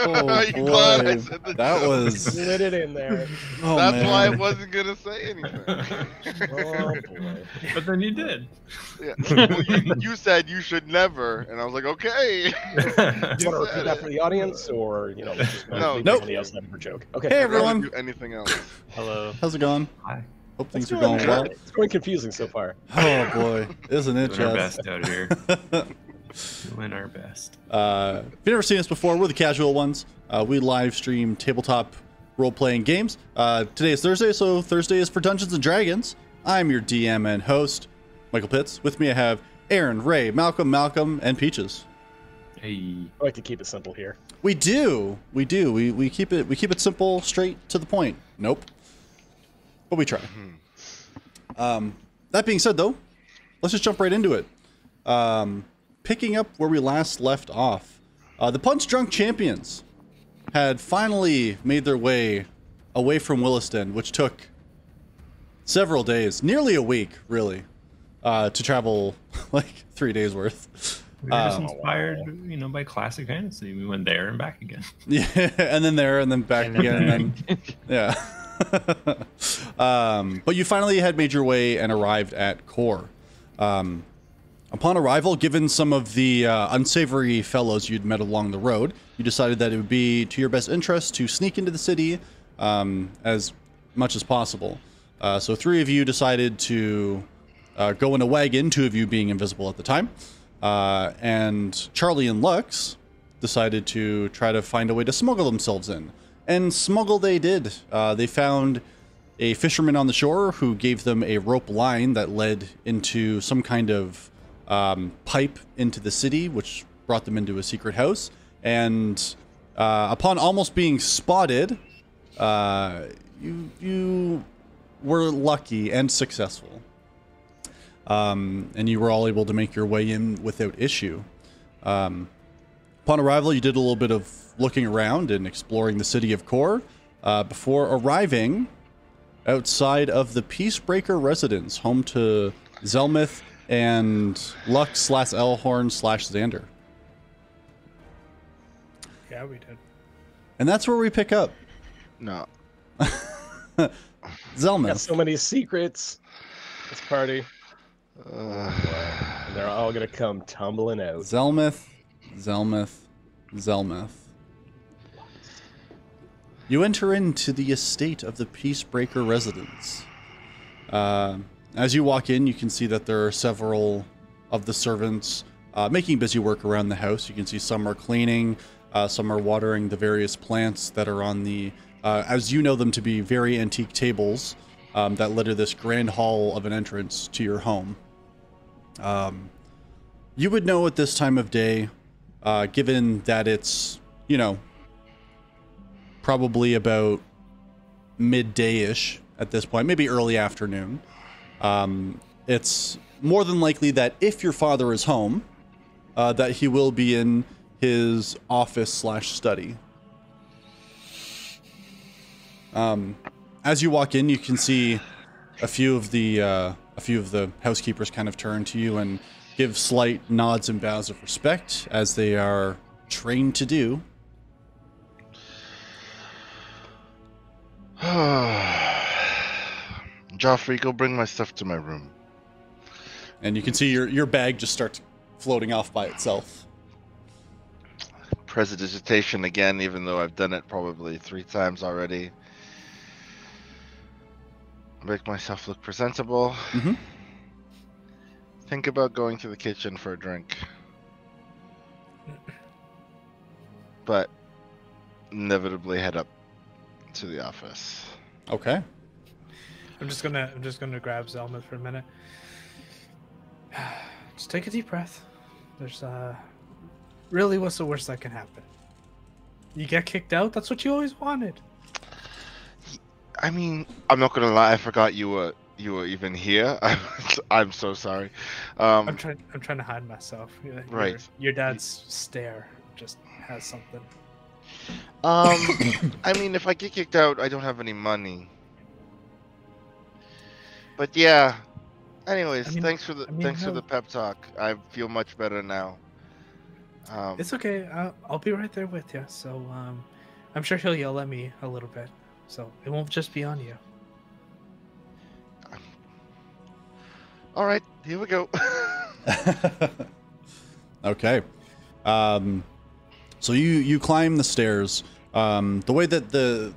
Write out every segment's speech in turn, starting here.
Oh Are you glad I boy, said the that joke? was. Slid it in there. Oh That's why I man. wasn't gonna say anything. Oh boy. But then you did. Yeah. Well, you said you should never, and I was like, okay. Do you want to You repeat said that it. for the audience, or just No, leave Nope. somebody else have a joke? Okay. Hey I'd rather everyone, do anything else. Hello. how's it going? Hi. Hope things It's are going well. It's going confusing so far. Oh boy, isn't it Doing our just? best out here. Doing our best. If you've never seen us before, we're the casual ones. We live stream tabletop role-playing games. Today is Thursday, so Thursday is for Dungeons and Dragons. I'm your DM and host, Michael Pitts. With me, I have Aaron, Ray, Malcolm, and Peaches. Hey. I like to keep it simple here. We do. We keep it simple, straight to the point. Nope. But we try. That being said, though, let's just jump right into it. Picking up where we last left off, the Punch Drunk Champions had finally made their way away from Williston, which took several days, nearly a week, really, to travel like 3 days worth. We were just inspired, by classic fantasy. We went there and back again. Yeah, and then there, and then back again, and then yeah. But you finally had made your way and arrived at Core. Upon arrival, given some of the unsavory fellows you'd met along the road, you decided that it would be to your best interest to sneak into the city as much as possible. So 3 of you decided to go in a wagon, 2 of you being invisible at the time. And Charlie and Lux decided to try to find a way to smuggle themselves in. And smuggle they did. They found a fisherman on the shore who gave them a rope line that led into some kind of pipe into the city, which brought them into a secret house. And upon almost being spotted, you were lucky and successful. And you were all able to make your way in without issue. Upon arrival, you did a little bit of looking around and exploring the city of Core before arriving outside of the Peacebreaker residence, home to Zelmith and Lux/Elhorn/Xander. Yeah, we did. And that's where we pick up. No. Zelmith. Got so many secrets. This party. And they're all gonna come tumbling out. Zelmith. You enter into the estate of the Peacebreaker residence. As you walk in, you can see that there are several of the servants making busy work around the house. You can see some are cleaning, some are watering the various plants that are on the, as you know them to be, very antique tables that litter this grand hall of an entrance to your home. You would know at this time of day, given that it's, probably about midday-ish at this point, maybe early afternoon. It's more than likely that if your father is home, that he will be in his office/study. As you walk in, you can see a few of the housekeepers kind of turn to you and give slight nods and bows of respect, as they are trained to do. Joffrey, go bring my stuff to my room. And you can see your bag just starts floating off by itself. Prestidigitation again, even though I've done it probably 3 times already. Make myself look presentable. Mm-hmm. Think about going to the kitchen for a drink. But inevitably head up to the office. Okay. I'm just gonna grab Zelmith for a minute. Just take a deep breath. There's really, what's the worst that can happen? You get kicked out. That's what you always wanted. I mean, I'm not gonna lie. I forgot you were even here. I'm so sorry. I'm trying to hide myself. Right. Your dad's stare just has something. I mean, if I get kicked out, I don't have any money. But yeah. Anyways, thanks for the pep talk. I feel much better now. It's okay. I'll be right there with you. So I'm sure he'll yell at me a little bit. So it won't just be on you. All right, here we go. Okay. So you climb the stairs. The way that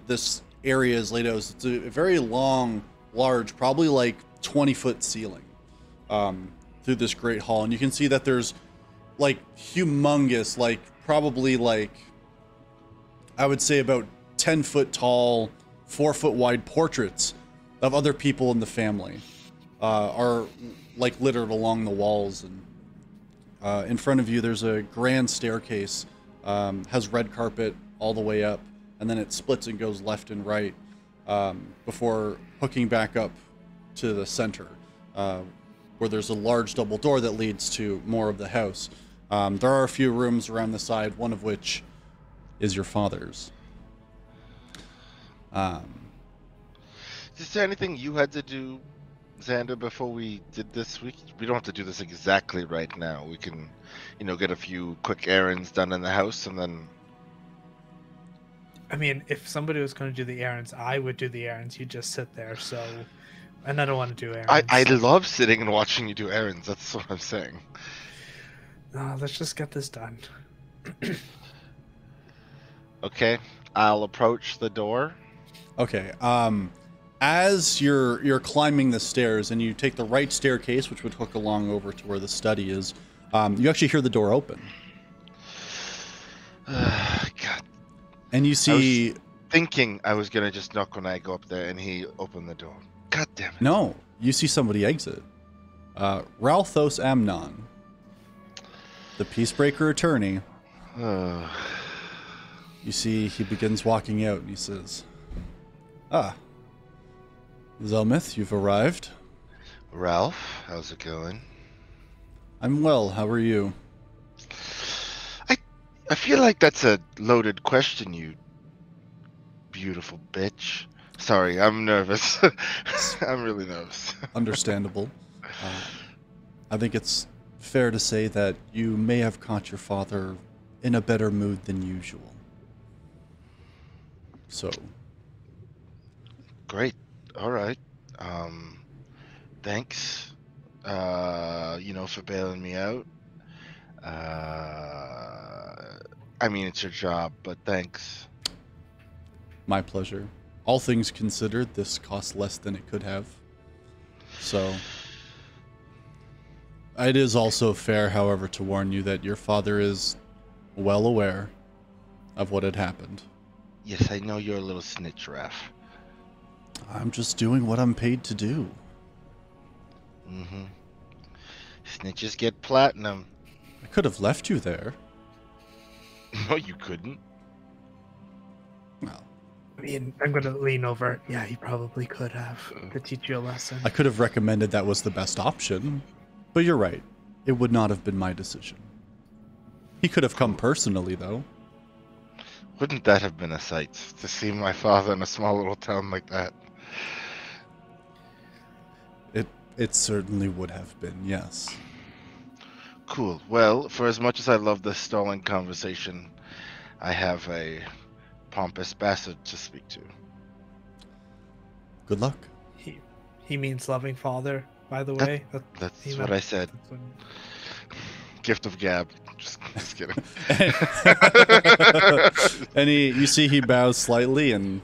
this area is laid out is it's a very long, large, probably like 20-foot ceiling through this great hall, and you can see that there's like humongous, like probably like I would say about 10-foot tall, 4-foot wide portraits of other people in the family are like littered along the walls, and in front of you there's a grand staircase, has red carpet all the way up, and then it splits and goes left and right before hooking back up to the center, where there's a large double door that leads to more of the house. There are a few rooms around the side, one of which is your father's. Is there anything you had to do, Xander, before we did this? We don't have to do this exactly right now. We can, get a few quick errands done in the house, and then... I mean, if somebody was going to do the errands, I would do the errands. You just sit there, so... And I don't want to do errands. I love sitting and watching you do errands. That's what I'm saying. No, let's just get this done. Okay, I'll approach the door. Okay. As you're climbing the stairs and you take the right staircase, which would hook along over to where the study is, you actually hear the door open. God. And you see... Thinking I was gonna just knock when I go up there, and he opened the door. God damn it. No, you see somebody exit. Ralthos Amnon, the Peacebreaker attorney. You see he begins walking out and he says, Zelmith, you've arrived. Ralph, how's it going? I'm well, how are you? I feel like that's a loaded question, you beautiful bitch. Sorry, I'm nervous. I'm really nervous. Understandable. I think it's fair to say that you may have caught your father in a better mood than usual. So. Great. All right. Thanks. For bailing me out. I mean, it's your job, but thanks. My pleasure. All things considered, this cost less than it could have. So, it is also fair, however, to warn you that your father is well aware of what had happened. Yes, I know you're a little snitch, Raph. I'm just doing what I'm paid to do. Mm-hmm. Snitches get platinum. I could have left you there. No, you couldn't. Well, I mean, I'm going to lean over. Yeah, he probably could have to teach you a lesson. I could have recommended that was the best option, but you're right. It would not have been my decision. He could have come personally, though. Wouldn't that have been a sight to see my father in a small little town like that? It certainly would have been, yes. Cool. Well, for as much as I love this stalling conversation, I have a pompous bastard to speak to. Good luck. He means loving father, by the way. That's what I said. Gift of gab. Just kidding. And you see he bows slightly and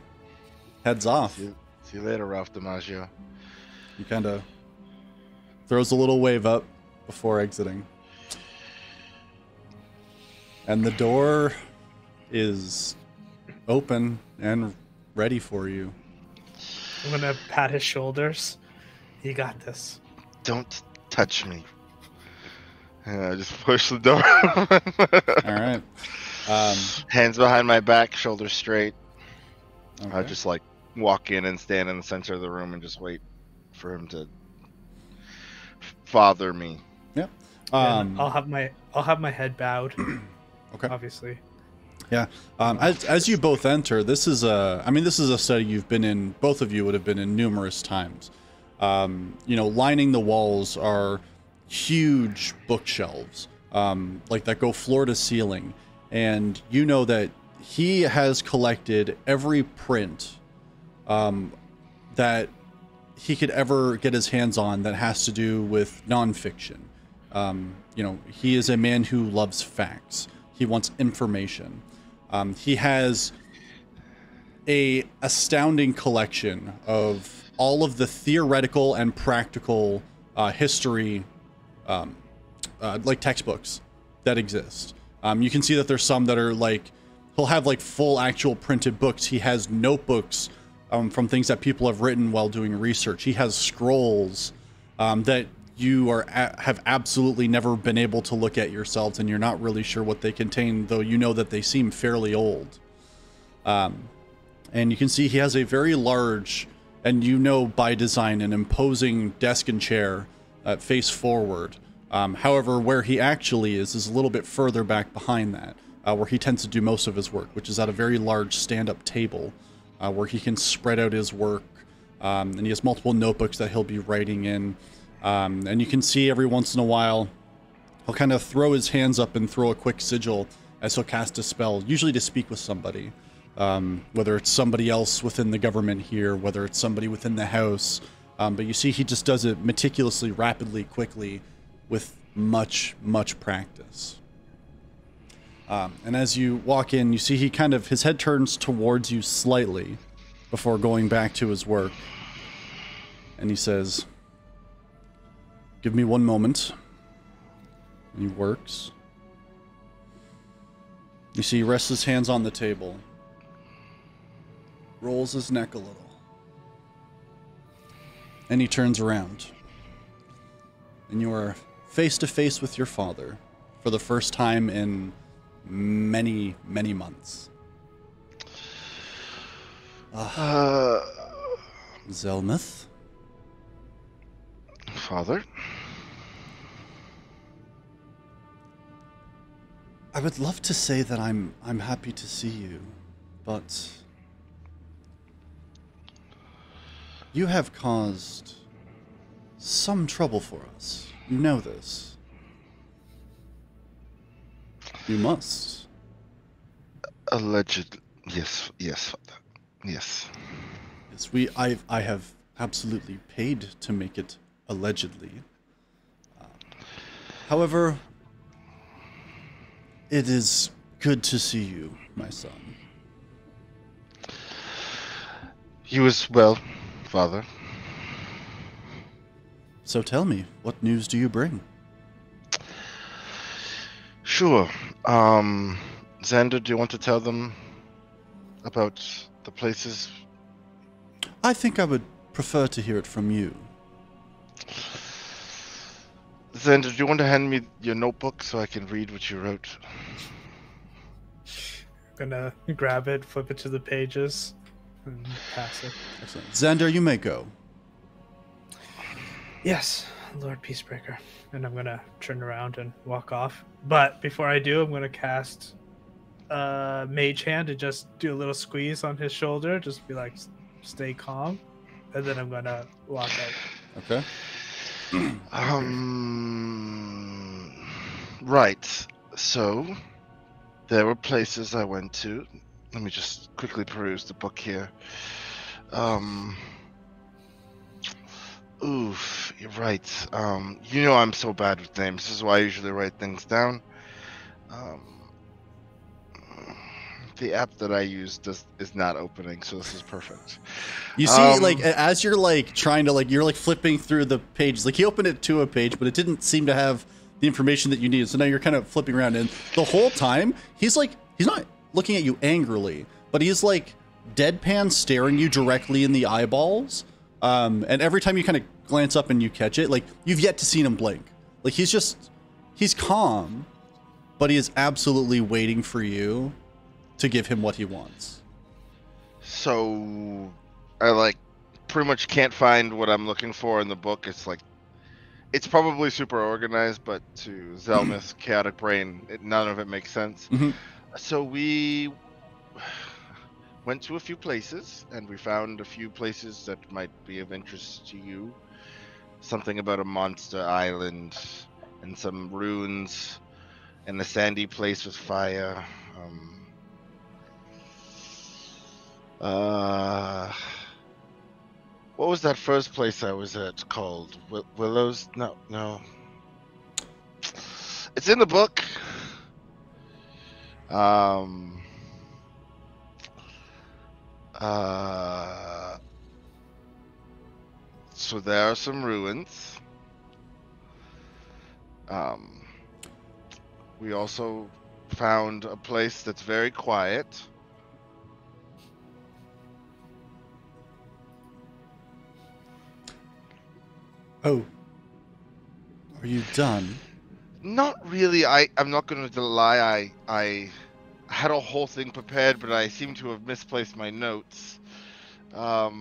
heads off. See you later, Ralph DiMaggio. He kind of throws a little wave up before exiting. And the door is open and ready for you. I'm going to pat his shoulders. You got this. Don't touch me. And I just push the door. All right. Hands behind my back, shoulders straight. Okay. I just walk in and stand in the center of the room and just wait for him to father me. Yeah. And I'll have my head bowed. Okay. Obviously. Yeah. As you both enter, this is a study you've been in. Both of you would have been in numerous times. Lining the walls are huge bookshelves like that go floor to ceiling, and you know that he has collected every print that he could ever get his hands on that has to do with nonfiction. You know, he is a man who loves facts. He wants information. He has a astounding collection of all of the theoretical and practical history, like textbooks that exist. You can see that there's some that are like, he'll have like full actual printed books. He has notebooks from things that people have written while doing research. He has scrolls that you have absolutely never been able to look at yourselves, and you're not really sure what they contain, though you know that they seem fairly old. And you can see he has a very large, and you know by design, an imposing desk and chair face forward. However, where he actually is a little bit further back behind that, where he tends to do most of his work, which is at a very large stand-up table where he can spread out his work. And he has multiple notebooks that he'll be writing in. And you can see every once in a while, he'll kind of throw his hands up and throw a quick sigil as he'll cast a spell, usually to speak with somebody. Whether it's somebody else within the government here, whether it's somebody within the house. But you see he just does it meticulously, rapidly, quickly, with much, much practice. And as you walk in, you see he kind of, his head turns towards you slightly before going back to his work. And he says, "Give me one moment." And he works. You see he rests his hands on the table, rolls his neck a little, and he turns around. And you are face to face with your father for the first time in many, many months. Zelmith? Father? I would love to say that I'm happy to see you, but you have caused some trouble for us. You know this. You must. Alleged. Yes, Father. Yes. Yes, I have absolutely paid to make it allegedly. However, it is good to see you, my son. You as well, Father. So tell me, what news do you bring? Sure. Xander, do you want to tell them about the places? I think I would prefer to hear it from you. Xander, do you want to hand me your notebook so I can read what you wrote? Gonna grab it, flip it to the pages, and pass it. Excellent. Xander, you may go. Yes, Lord Peacebreaker. And I'm gonna turn around and walk off. But before I do, I'm gonna cast Mage Hand and just do a little squeeze on his shoulder. Just be like, stay calm. And then I'm gonna walk out. Okay. Right. So, there were places I went to. Let me just quickly peruse the book here. Oof, you're right. You know I'm so bad with names. This is why I usually write things down. The app that I use is not opening, so this is perfect. You see, like, as you're, like, trying to, like, you're, like, flipping through the pages. Like, he opened it to a page, but it didn't seem to have the information that you needed. So now you're kind of flipping around, and the whole time, he's, like, he's not looking at you angrily, but he's, like, deadpan staring you directly in the eyeballs. And every time you kind of glance up and you catch it, like, you've yet to see him blink. Like, he's calm, but he is absolutely waiting for you to give him what he wants. So, I, like, pretty much can't find what I'm looking for in the book. It's, like, it's probably super organized, but to Zelmith's chaotic brain, none of it makes sense. Mm-hmm. So we went to a few places, and we found a few places that might be of interest to you. Something about a monster island and some runes. in a sandy place with fire. What was that first place I was at called? Willows? No. It's in the book. So there are some ruins. We also found a place that's very quiet. Oh. Are you done? Not really. I'm not going to lie. I had a whole thing prepared, but I seem to have misplaced my notes. Wow.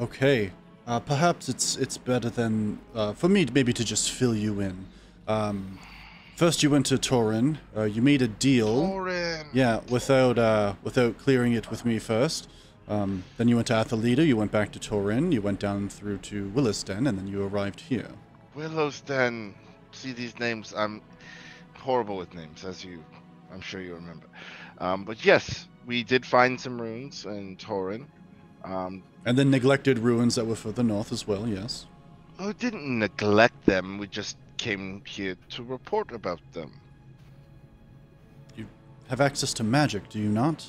Okay. Perhaps it's better than for me maybe to just fill you in. First you went to Torin. You made a deal. Torin. Yeah, without clearing it with me first. Then you went to Athalita, you went back to Torin, you went down through to Willisden, and then you arrived here. Willowsden. See these names. I'm horrible with names, I'm sure you remember. But yes, we did find some ruins in Torin. And then neglected ruins that were further north as well, yes. We didn't neglect them. We just came here to report about them. You have access to magic, do you not?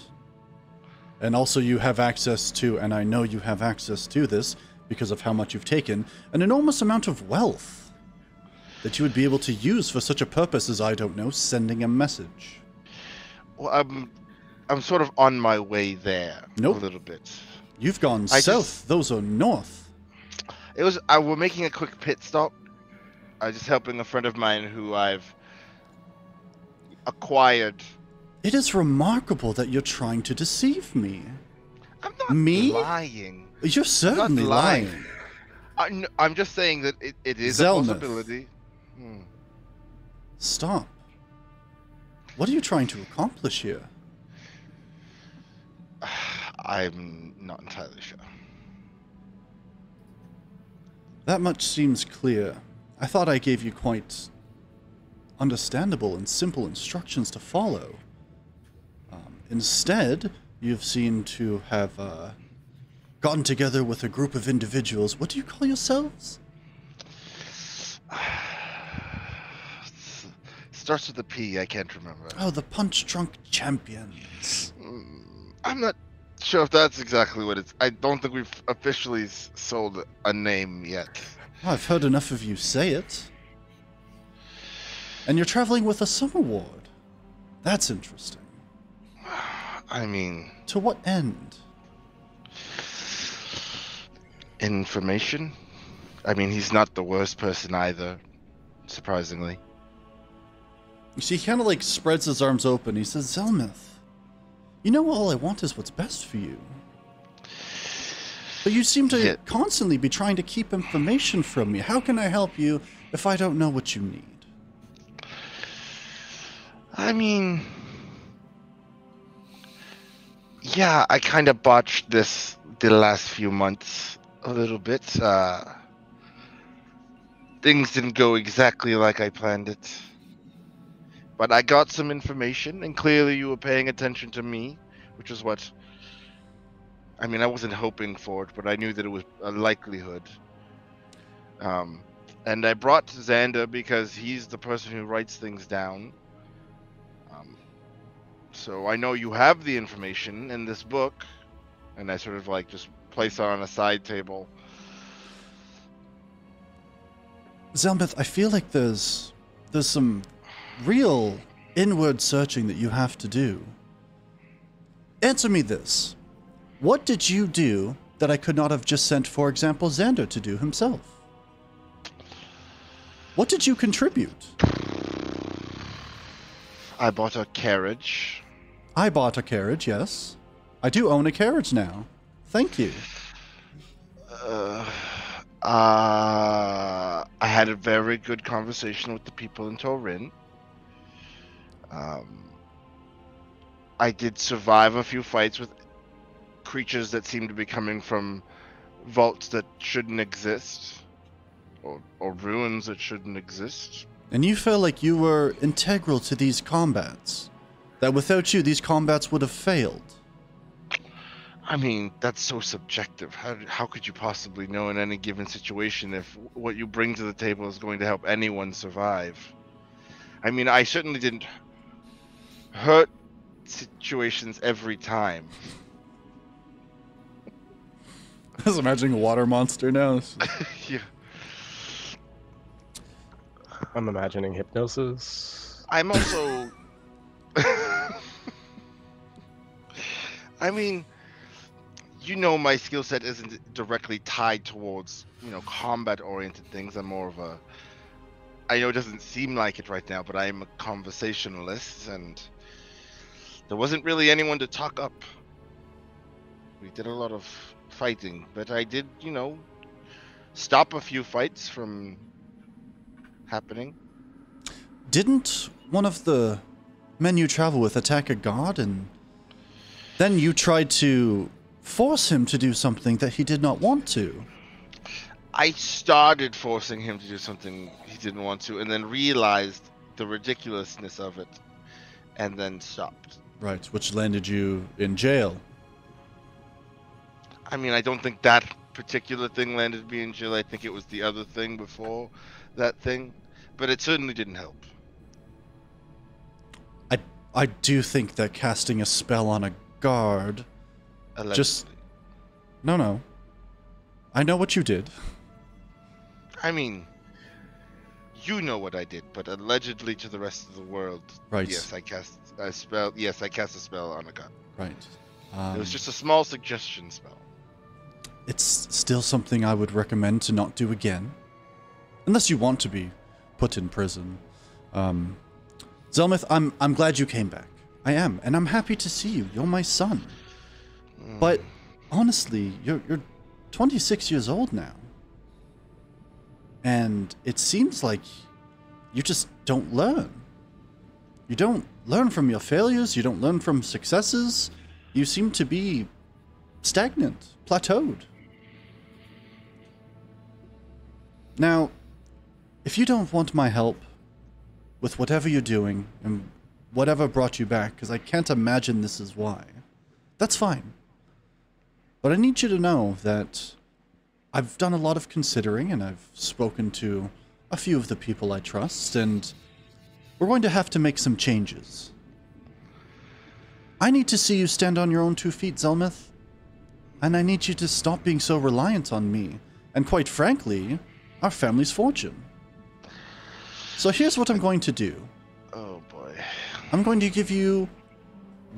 And also you have access to, and I know you have access to this because of how much you've taken, an enormous amount of wealth that you would be able to use for such a purpose as, I don't know, sending a message. Well, I'm sort of on my way there. Nope. A little bit. You've gone south. Those are north. We're making a quick pit stop. I was just helping a friend of mine who I've acquired. It is remarkable that you're trying to deceive me. I'm not lying. You're certainly not lying. I'm just saying that it is Zelnith. a possibility. Stop. What are you trying to accomplish here? I'm not entirely sure. That much seems clear. I thought I gave you quite understandable and simple instructions to follow. Instead, you've seemed to have gotten together with a group of individuals. What do you call yourselves? Starts with a P. I can't remember. Oh, the Punch Drunk Champions. I'm not sure if that's exactly what it's. I don't think we've officially sold a name yet. Well, I've heard enough of you say it. And you're traveling with a summer ward. That's interesting. I mean... To what end? Information? I mean, he's not the worst person either, surprisingly. You see, he kind of like spreads his arms open. He says, Zelnith, you know all I want is what's best for you. But you seem to constantly be trying to keep information from me. How can I help you if I don't know what you need? I mean... Yeah, I kind of botched the last few months a little bit. Things didn't go exactly like I planned it. But I got some information, and clearly you were paying attention to me, which is what... I mean, I wasn't hoping for it, but I knew that it was a likelihood. And I brought Xander because he's the person who writes things down. So I know you have the information in this book, and I sort of like just place it on a side table. Zelnith, I feel like there's some real inward searching that you have to do. Answer me this. What did you do that I could not have just sent, for example, Xander to do himself? What did you contribute? I bought a carriage. I bought a carriage, yes. I do own a carriage now. Thank you. I had a very good conversation with the people in Torin. I did survive a few fights with creatures that seemed to be coming from vaults that shouldn't exist. or ruins that shouldn't exist. And you felt like you were integral to these combats. That without you, these combats would have failed. I mean, that's so subjective. How could you possibly know in any given situation if what you bring to the table is going to help anyone survive? I mean, I certainly didn't hurt situations every time. I was imagining a water monster now. Yeah. I'm imagining hypnosis. I'm also... I mean, you know, my skill set isn't directly tied towards, combat-oriented things. I'm more of a... I know it doesn't seem like it right now, but I'm a conversationalist, and there wasn't really anyone to talk up. We did a lot of fighting, but I did, stop a few fights from happening. Didn't one of the men you travel with attack a god, and then you tried to force him to do something that he did not want to? I started forcing him to do something he didn't want to, and then realized the ridiculousness of it, and then stopped. Right, which landed you in jail. I mean, I don't think that particular thing landed me in jail. I think it was the other thing before that thing, but it certainly didn't help. I do think that casting a spell on a guard... Allegedly. No. I know what you did. I mean, you know what I did, but allegedly to the rest of the world, Right. yes, I cast a spell. Yes, I cast a spell on a gun. Right. It was just a small suggestion spell. It's still something I would recommend to not do again. Unless you want to be put in prison. Zelmith, I'm glad you came back. I am, and I'm happy to see you. You're my son. But honestly, you're 26 years old now. And it seems like you just don't learn. You don't learn from your failures, you don't learn from successes. You seem to be stagnant, plateaued. Now, if you don't want my help with whatever you're doing and whatever brought you back, because I can't imagine this is why, that's fine. But I need you to know that I've done a lot of considering, and I've spoken to a few of the people I trust, and we're going to have to make some changes. I need to see you stand on your own 2 feet, Zelmith. And I need you to stop being so reliant on me, and quite frankly, our family's fortune. So here's what I'm going to do. Oh boy. I'm going to give you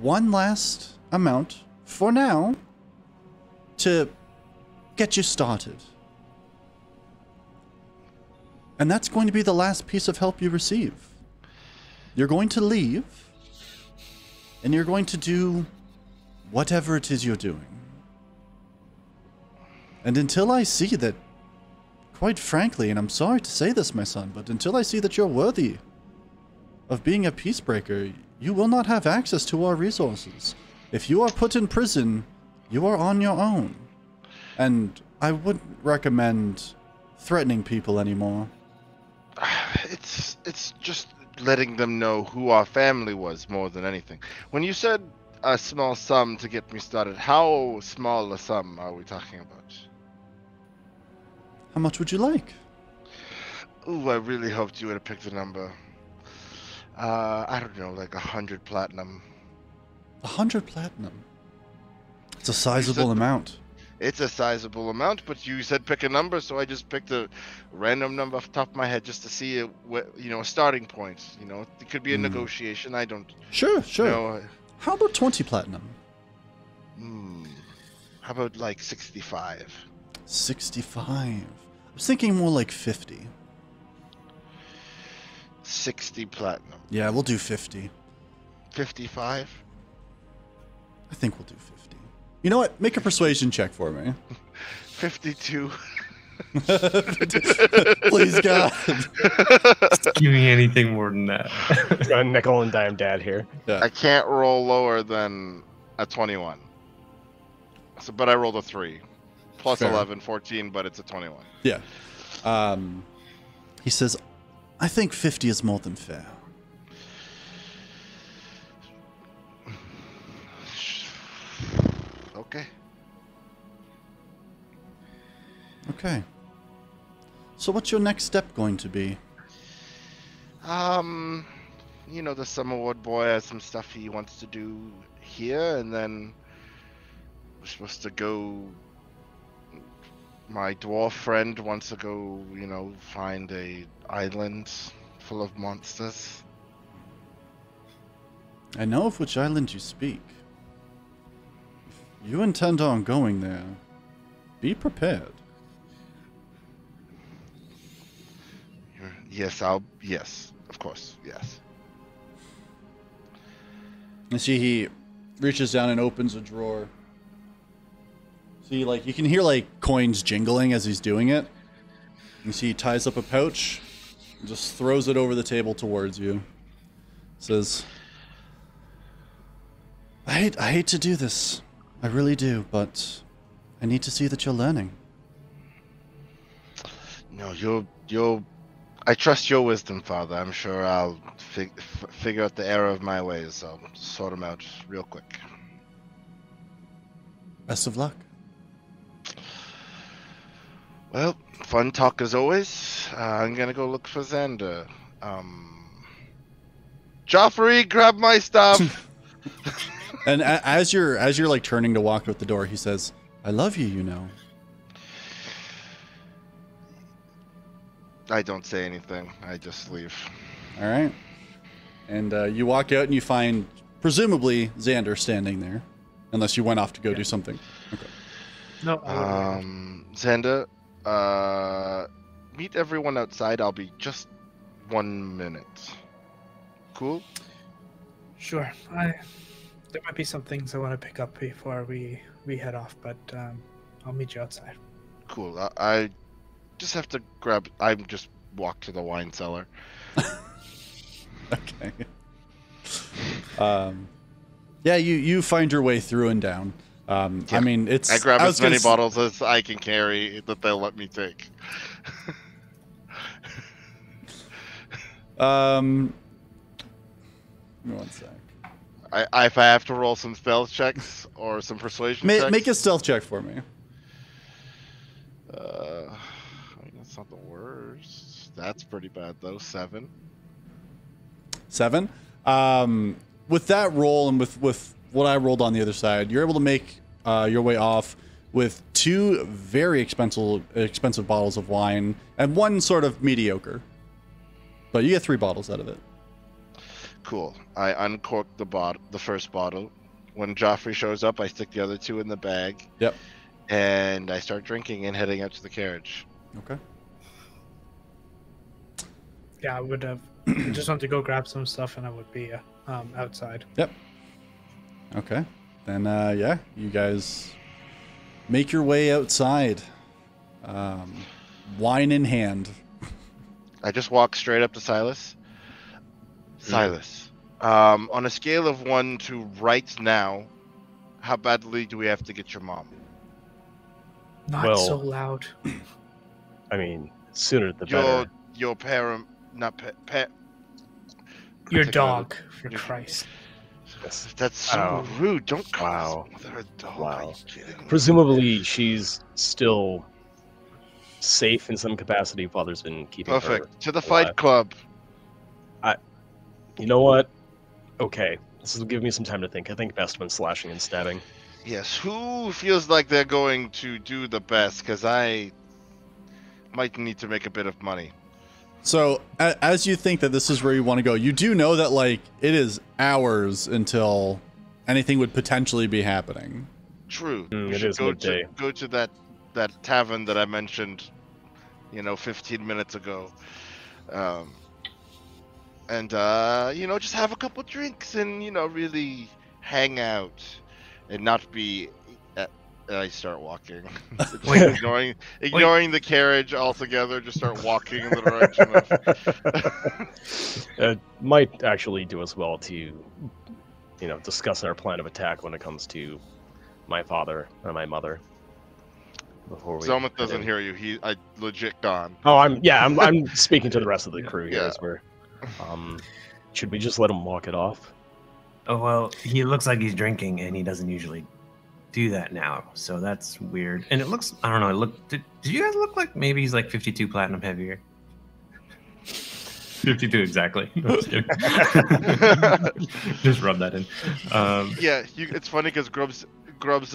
one last amount, for now, to get you started. And that's going to be the last piece of help you receive. You're going to leave, and you're going to do whatever it is you're doing. And until I see that, quite frankly, and I'm sorry to say this, my son, but until I see that you're worthy of being a peacebreaker, you will not have access to our resources. If you are put in prison, you are on your own. And I wouldn't recommend threatening people anymore. It's just letting them know who our family was more than anything. When you said a small sum to get me started, how small a sum are we talking about? How much would you like? Ooh, I really hoped you would have picked a number. I don't know, like 100 platinum. 100 platinum. It's a sizable amount. It's a sizable amount, but you said pick a number, so I just picked a random number off the top of my head just to see a starting point. It could be a negotiation. I don't. Sure. know. How about 20 platinum? How about like 65? 65. I was thinking more like 50. 60 platinum. Yeah, we'll do 50. 55? I think we'll do 50. You know what? Make a persuasion check for me. 52. Please, God. Give me anything more than that. Got a nickel and dime dad here. Yeah. I can't roll lower than a 21. But I rolled a 3. Plus Fair. 11, 14, but it's a 21. Yeah. He says, I think 50 is more than fair. Okay. Okay. So what's your next step going to be? You know, the Summerwood boy has some stuff he wants to do here, and then we're supposed to go. My dwarf friend wants to go, you know, find a island full of monsters. I know of which island you speak. If you intend on going there, be prepared. Yes, yes, of course, yes. You see, he reaches down and opens a drawer. See, like, you can hear, like, coins jingling as he's doing it. You see he ties up a pouch and just throws it over the table towards you. Says, I hate to do this. I really do, but I need to see that you're learning. No, you'll. I trust your wisdom, Father. I'm sure I'll figure out the error of my ways. I'll sort them out real quick. Best of luck. Well, fun talk as always. I'm gonna go look for Xander. Joffrey, grab my stuff. And as you're like turning to walk out the door, he says, I love you, you know. I don't say anything. I just leave. All right. And you walk out and you find, presumably, Xander standing there. Unless you went off to go do something. Okay. No. Xander, meet everyone outside. I'll be just 1 minute. Cool? Sure. There might be some things I want to pick up before we head off, but I'll meet you outside. Cool. I just have to grab. I just walk to the wine cellar. Okay. Yeah, you find your way through and down. Yeah. I mean, it's. I grab as many s- bottles as I can carry that they'll let me take. Give me one sec. If I have to roll some stealth checks or some persuasion checks. Make a stealth check for me. I mean, that's not the worst. That's pretty bad though. 7. 7. With that roll and with what I rolled on the other side, you're able to make your way off with 2 very expensive bottles of wine and 1 sort of mediocre. But you get 3 bottles out of it. Cool. I uncork the first bottle. When Joffrey shows up, I stick the other 2 in the bag. Yep. And I start drinking and heading out to the carriage. Okay. Yeah, I would have just want to go grab some stuff, and I would be outside. Yep. Okay. Then, yeah, you guys make your way outside, wine in hand. I just walk straight up to Silas. Silas, on a scale of 1 to right now, how badly do we have to get your mom? Not Well, so loud. I mean, sooner the better. Your parent, not pet. Your Take dog, for Your- Christ. Yes. That's so Wow. rude. Don't call Wow. his mother a dog. Wow. Are you kidding me? Presumably, she's still safe in some capacity. Father's been keeping her. Perfect. To the alive. Fight Club. You know what? Okay, this will give me some time to think. I think best when slashing and stabbing. Yes. Who feels like they're going to do the best? Because I might need to make a bit of money. So, as you think that this is where you want to go, you do know that, like, it is hours until anything would potentially be happening. True. Mm, We it should is go midday. go to that tavern that I mentioned, 15 minutes ago. And just have a couple drinks and really hang out and not be. I start walking, ignoring the carriage altogether. Just start walking in the direction of. It might actually do us well to, discuss our plan of attack when it comes to my father and my mother. before we. Zelmith head doesn't in. hear you. I legit gone. Oh, I'm speaking to the rest of the crew here Yeah. as we're. Should we just let him walk it off? Oh well, he looks like he's drinking, and he doesn't usually do that now. So that's weird. And it looks, I don't know. Did you guys look like maybe he's like 52 platinum heavier? 52 exactly. No, just kidding. Just rub that in. Yeah, it's funny because Grub's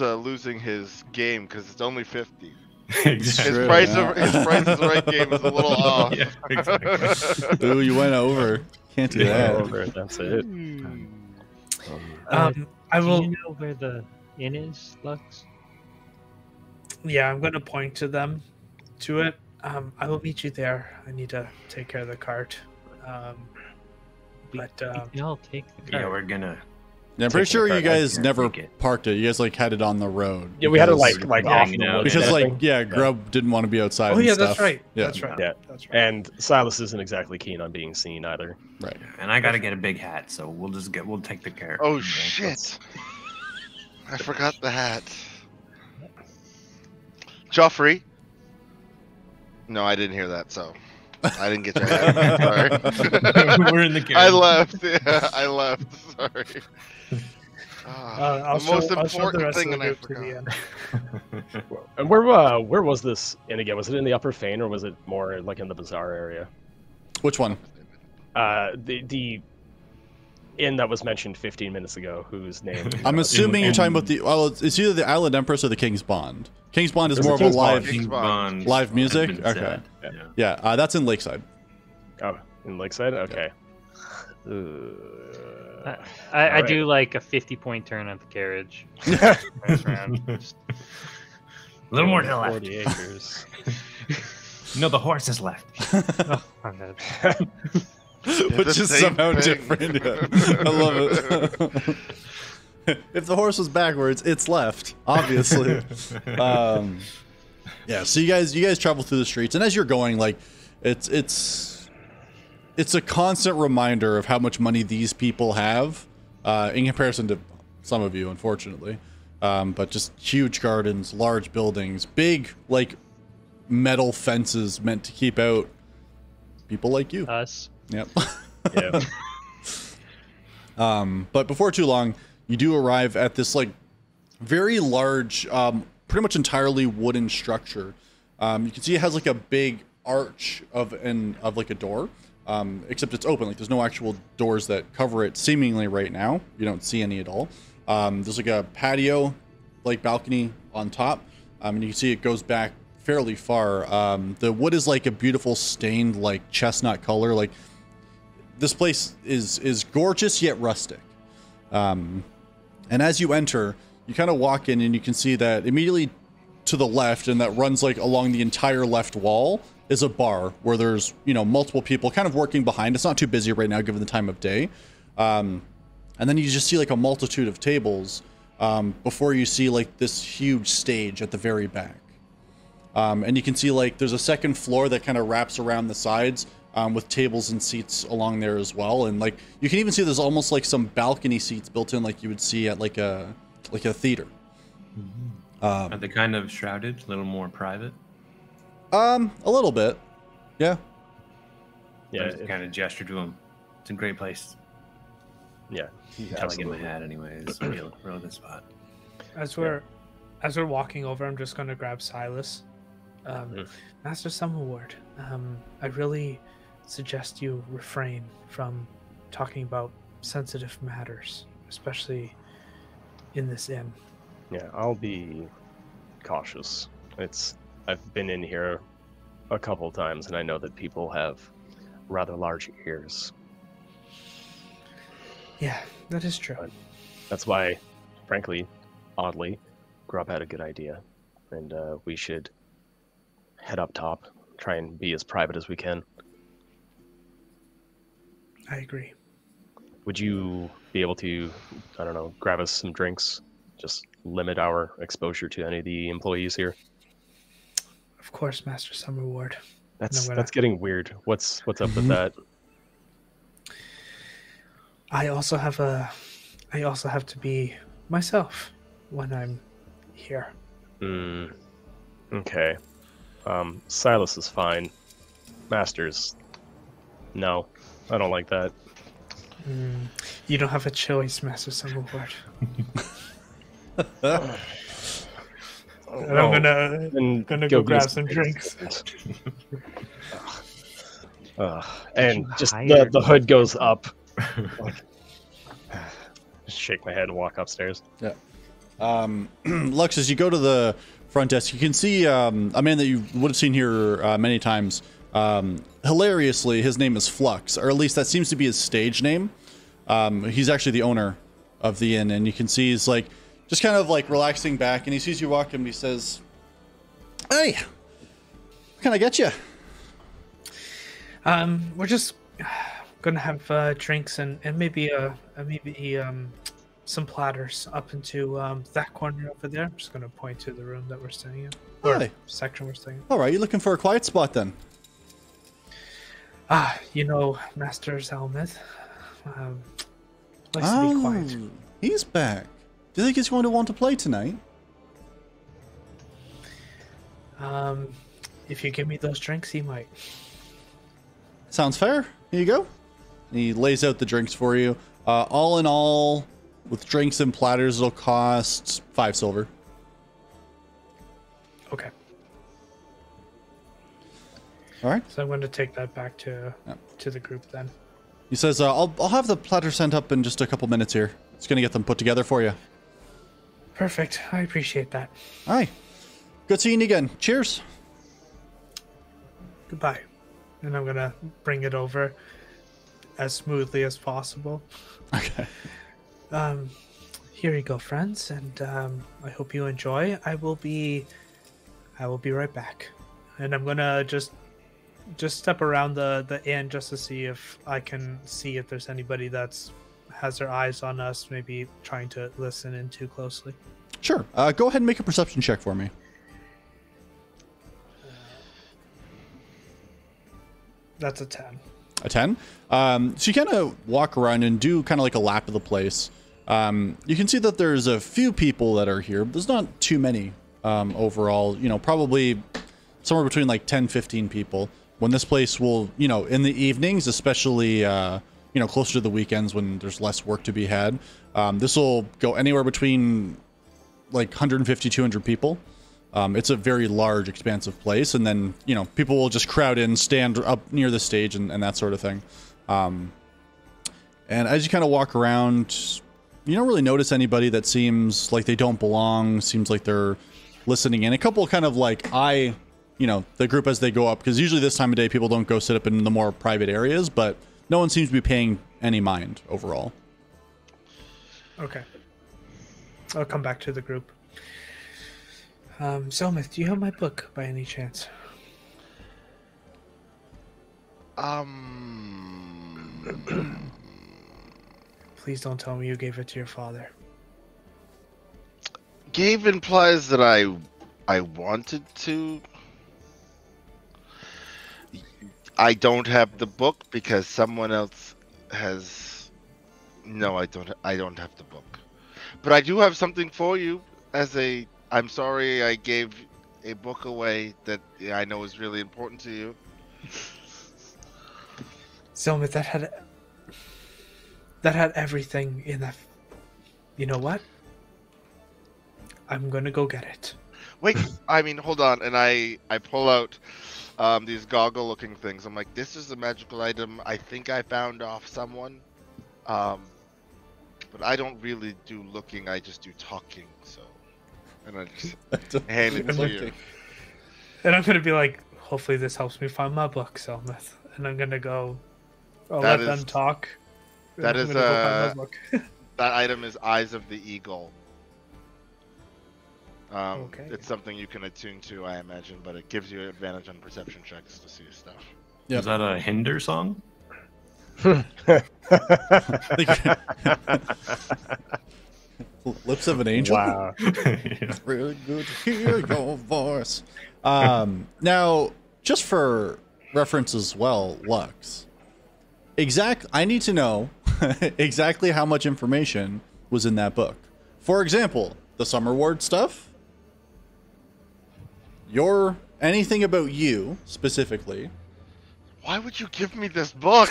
losing his game because it's only 50. Exactly. True, His yeah. price is right game is a little off. Yeah, exactly. Ooh, you went over. Can't do Yeah, that. over, that's it. I will. Do you know where the inn is, Lux? Yeah, I'm going to point to them, to it. I will meet you there. I need to take care of the cart. We can all take the cart. Yeah, we're gonna. Yeah, I'm pretty Taking sure the you cart out guys here, never take it. parked it. You guys like had it on the road. Yeah, we had it because- like Yeah, off you the know, wood because kind of like thing. Grub didn't want to be outside. Oh and yeah, stuff. that's right. Yeah. That's right. Yeah. That's right. And Silas isn't exactly keen on being seen either. Right. And I gotta get a big hat, so we'll take the care. Oh shit! I forgot the hat. Joffrey. No, I didn't hear that, so I didn't get your hat. Sorry. We're in the carriage. I left. Yeah, I left. Sorry. I'll the most show the important rest thing, of and the I group to the forgot. end. And where was this inn again? Was it in the Upper Fane or was it more like in the Bazaar area? Which one? The inn that was mentioned 15 minutes ago, whose name? I'm assuming you're talking about the. Well, it's either the Island Empress or the King's Bond. King's Bond is There's more a of a King's Bond. live. King's Bond. Live music? has been Okay. said. Yeah. Yeah, that's in Lakeside. Oh, in Lakeside. Okay. I Alright. do like a 50-point turn at the carriage. Nice round. Just A little more to the 40 left. acres. No, the horse is left. oh, my bad. Which the is same somehow thing. different. Yeah. I love it. If the horse was backwards, it's left, obviously. Yeah, so you guys travel through the streets, and as you're going, like, it's a constant reminder of how much money these people have, in comparison to some of you, unfortunately. But just huge gardens, large buildings, big, like, metal fences meant to keep out people like you. Us. Yep. Yeah. But before too long, you do arrive at this like very large, pretty much entirely wooden structure. You can see it has like a big arch of like a door, except it's open. Like there's no actual doors that cover it. Seemingly right now, you don't see any at all. There's like a patio, like balcony on top, and you can see it goes back fairly far. The wood is like a beautiful stained like chestnut color. Like this place is gorgeous yet rustic. And as you enter, you kind of walk in and you can see that immediately to the left, and that runs like along the entire left wall, is a bar where there's, you know, multiple people kind of working behind. It's not too busy right now given the time of day. And then you just see like a multitude of tables before you see like this huge stage at the very back. And you can see like there's a second floor that kind of wraps around the sides with tables and seats along there as well. And like you can even see there's almost like some balcony seats built in like you would see at like a theater. Are they kind of shrouded, a little more private? A little bit. Yeah. Yeah. I just kind of gesture to him. It's a great place. Yeah. Until I get my hat anyways. Real good spot. As we're walking over, I'm just gonna grab Silas. Master Summerward, I really suggest you refrain from talking about sensitive matters, especially in this inn. Yeah, I'll be cautious. I've been in here a couple times, and I know that people have rather large ears. Yeah, that is true. That's why, frankly, oddly, Grub had a good idea, and we should head up top, try and be as private as we can. I agree. Would you be able to, I don't know, grab us some drinks? Just limit our exposure to any of the employees here. Of course, Master Summerward. That's No, that's getting weird. What's up with that? I also have to be myself when I'm here. Okay. Silas is fine. Masters, no. I don't like that. You don't have a choice, Master Summerboard. And I'm gonna go grab some drinks. And just the hood goes up. Just shake my head and walk upstairs. Yeah. Lux, as you go to the front desk, you can see a man that you would have seen here many times. Hilariously, his name is Flux, or at least that seems to be his stage name. He's actually the owner of the inn, and you can see he's like just kind of like relaxing back, and he sees you walk in and he says, "Hey, what can I get you?" We're just gonna have drinks and maybe some platters up into that corner over there. I'm just gonna point to the room that we're staying in, or Hi. section we're staying in. All right, you looking for a quiet spot then? Master Zalmith. Likes to be quiet. He's back. Do you think he's going to want to play tonight? If you give me those drinks, he might. Sounds fair. Here you go. And he lays out the drinks for you. All in all, with drinks and platters, it'll cost 5 silver. Okay. All right. So I'm going to take that back to the group then. He says, I'll have the platter sent up in just a couple minutes here. It's going to get them put together for you. Perfect. I appreciate that. All right. Good seeing you again. Cheers. Goodbye. And I'm going to bring it over as smoothly as possible. Okay. Here you go, friends, and I hope you enjoy. I will be right back. And I'm going to just step around the inn just to see if I can see if there's anybody has their eyes on us, maybe trying to listen in too closely. Sure. Go ahead and make a perception check for me. That's a 10. A 10? So you kind of walk around and do kind of like a lap of the place. You can see that there's a few people that are here, but there's not too many overall. Probably somewhere between like 10, 15 people. When this place will, in the evenings, especially, closer to the weekends when there's less work to be had, this will go anywhere between like 150, 200 people. It's a very large, expansive place, and then, people will just crowd in, stand up near the stage and that sort of thing. And as you kind of walk around, you don't really notice anybody that seems like they don't belong, seems like they're listening in. A couple kind of like the group as they go up, because usually this time of day people don't go sit up in the more private areas, but no one seems to be paying any mind overall. Okay. I'll come back to the group. Zelmith, do you have my book by any chance? Please don't tell me you gave it to your father. Gave implies that I wanted to. I don't have the book because someone else has. No, I don't have the book. But I do have something for you as a. I'm sorry I gave a book away that I know is really important to you. Zelmith, that had everything in that. You know what? I'm gonna go get it. Wait, hold on. And I pull out these goggle-looking things. I'm like, this is a magical item I think I found off someone. But I don't really do looking, I just do talking, so. And I just hand it to you. And I'm gonna be like, hopefully this helps me find my book, Zelmith. And I'm gonna go. I'll That let them is- talk. and that I'm is, gonna go find my book. That item is Eyes of the Eagle. Okay. It's something you can attune to, I imagine, but it gives you advantage on perception checks to see stuff. Yep. Is that a Hinder song? Lips of an angel. Wow. Really good to hear your voice. Now, just for reference as well, Lux. I need to know exactly how much information was in that book. For example, the Summer Ward stuff. anything about you specifically. Why would you give me this book?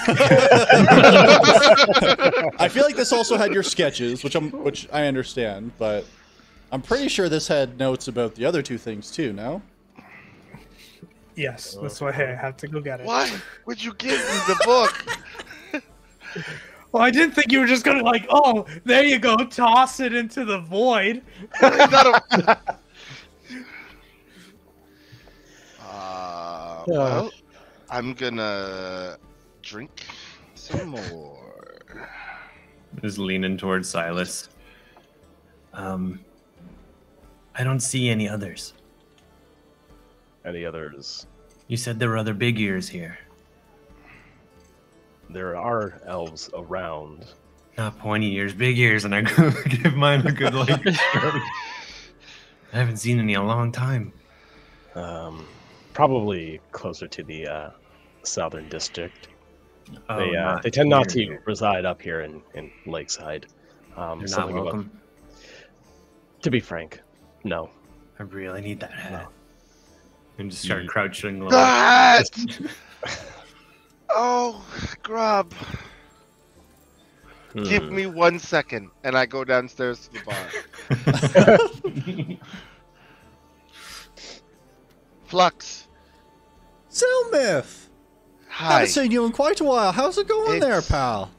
I feel like this also had your sketches, which I understand, but I'm pretty sure this had notes about the other two things too. No? Yes, that's why I have to go get it. Why would you give me the book? Well, I didn't think you were just gonna like, oh, there you go, toss it into the void. Well, I'm gonna drink some more. Just leaning towards Silas. I don't see any others. Any others? You said there were other big ears here. There are elves around. Not pointy ears, big ears, and I give mine a good like. I haven't seen any in a long time. Probably closer to the southern district. Oh, they tend not here. to reside up here in Lakeside. They're not Something about- welcome. to be frank, no. I really need that hat. And just start crouching low. That! Oh, Grub. Give me 1 second, and I go downstairs to the bar. Flux. Selmith! Hi. Haven't seen you in quite a while. How's it going there, It's pal?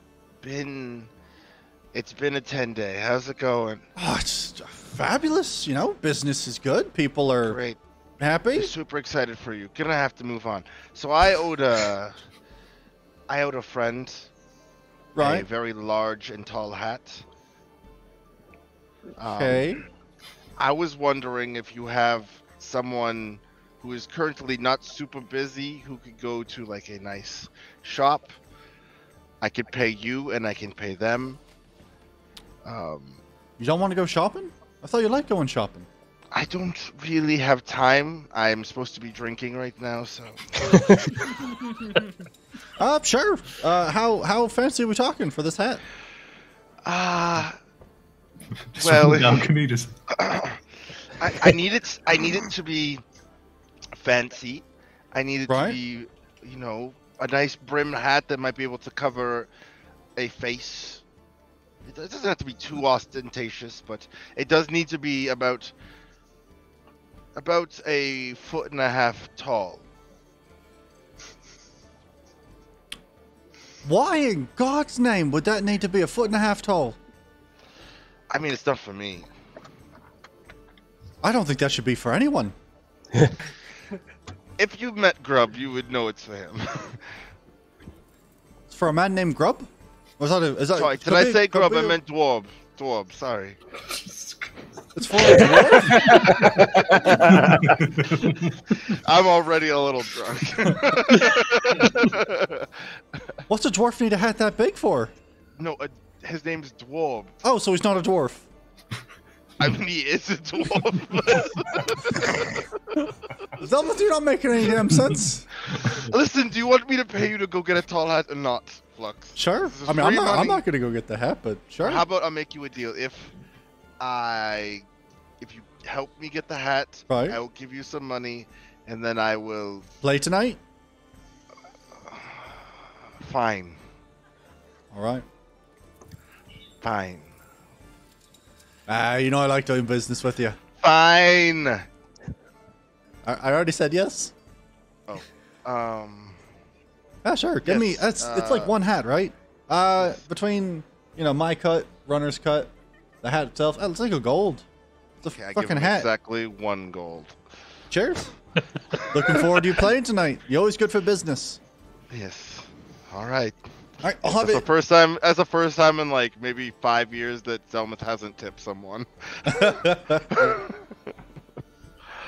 It's been a 10-day. How's it going? Oh, it's fabulous. You know, business is good. People are Great. happy. Super excited for you. Gonna have to move on. So I owed a friend a Right. very large and tall hat. Okay. I was wondering if you have someone who is currently not super busy who could go to like a nice shop. I could pay you and I can pay them. You don't want to go shopping? I thought you liked going shopping. I don't really have time. I'm supposed to be drinking right now, so Sure. How fancy are we talking for this hat? well, Can you just... I need it to be fancy. I need it Right. to be, you know, a nice brim hat that might be able to cover a face. It doesn't have to be too ostentatious, but it does need to be about a 1.5 foot tall. Why in God's name would that need to be 1.5 feet tall? I mean, it's not for me. I don't think that should be for anyone. If you met Grub, you would know it's for him. It's for a man named Grub? Or is that Sorry, did I say Grub? I meant Dwarb. Dwarb, sorry. It's for a dwarf? I'm already a little drunk. What's a dwarf need a hat that big for? No, his name's Dwarb. Oh, so he's not a dwarf. I mean, he is a dwarf. Zelma, you're not making any damn sense. Listen, do you want me to pay you to go get a tall hat or not, Flux? Sure. This is I mean, I'm free not money. going to go get the hat, but sure. How about I make you a deal? If you help me get the hat, Right. I will give you some money, and then I will. Play tonight? Fine. All right. Fine. You know I like doing business with you. Fine. I already said yes. Oh. Sure. Give me. Yes, It's like one hat, right? Between my cut, runner's cut, the hat itself. It's like a gold. It's a Okay, I give fucking him hat. exactly 1 gold. Cheers. Looking forward to you playing tonight. You're always good for business. Yes. All right. All right, I'll have That's it. the first time. That's the first time in like maybe 5 years that Zelmuth hasn't tipped someone.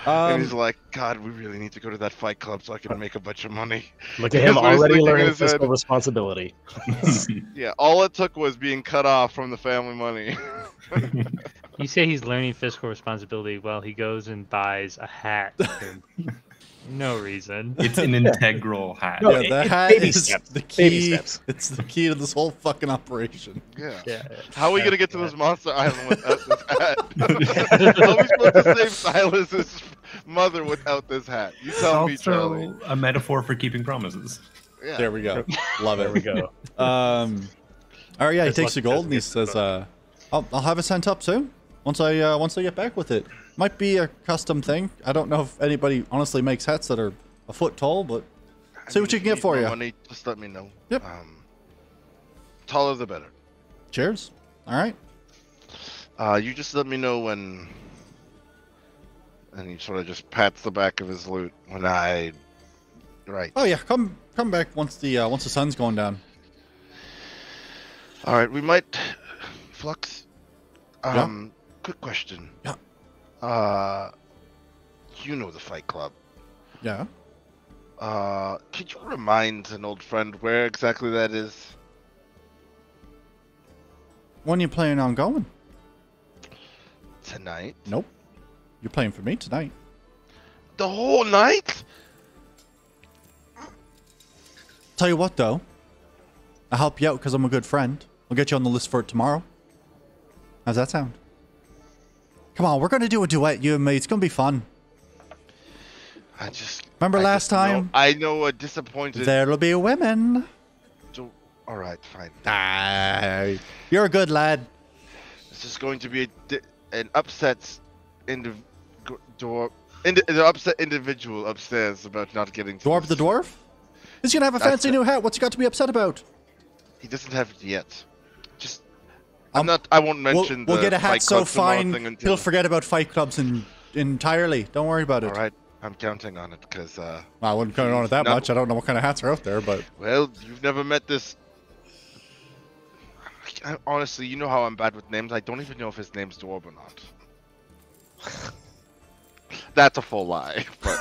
And he's like, God, we really need to go to that fight club so I can make a bunch of money. Look at him That's what he's already thinking in learning his head. fiscal responsibility. Yeah, all it took was being cut off from the family money. You say he's learning fiscal responsibility while he goes and buys a hat for no reason. It's an integral hat. No, Yeah, the it's hat baby is steps. the Baby key. steps. It's the key to this whole fucking operation. Yeah. Yeah. How are we gonna get to this monster island without this hat? How are we supposed to save Silas's mother without this hat. You It's tell me, also Charlie. a metaphor for keeping promises. Yeah. There we go. Love There it. we go. All right, yeah, he As takes the luck gold and he doesn't get says, I'll have it sent up soon once I get back with it. Might be a custom thing. I don't know if anybody honestly makes hats that are a foot tall, but see what you can get for you. Money, just let me know. Yep. Taller the better. Cheers. All right. You just let me know when. And he sort of just pats the back of his loot when I. Right. Oh yeah, come back once the sun's going down. All right, we might. Flux. Yeah. Quick question. Yeah. You know the Fight Club. Yeah. Could you remind an old friend where exactly that is? When you planning on going? Tonight. Nope. You're playing for me tonight. The whole night? Tell you what though, I'll help you out because I'm a good friend. I'll get you on the list for it tomorrow. How's that sound? Come on, we're gonna do a duet, you and me. It's gonna be fun. Remember last time? I know a disappointed. There'll be women. All right, fine. You're a good lad. This is going to be an upset an upset individual upstairs about not getting to Dwarf the dwarf? He's gonna have a fancy new hat. What's he got to be upset about? He doesn't have it yet. Just I won't mention we'll the get a hat Fight so Club tomorrow fine thing until... he'll forget about fight clubs entirely. Don't worry about it. All right, I'm counting on it because I wouldn't count on it that much. I don't know what kind of hats are out there, but well, you've never met this. Honestly, you know how I'm bad with names. I don't even know if his name's Dwarf or not. That's a full lie. But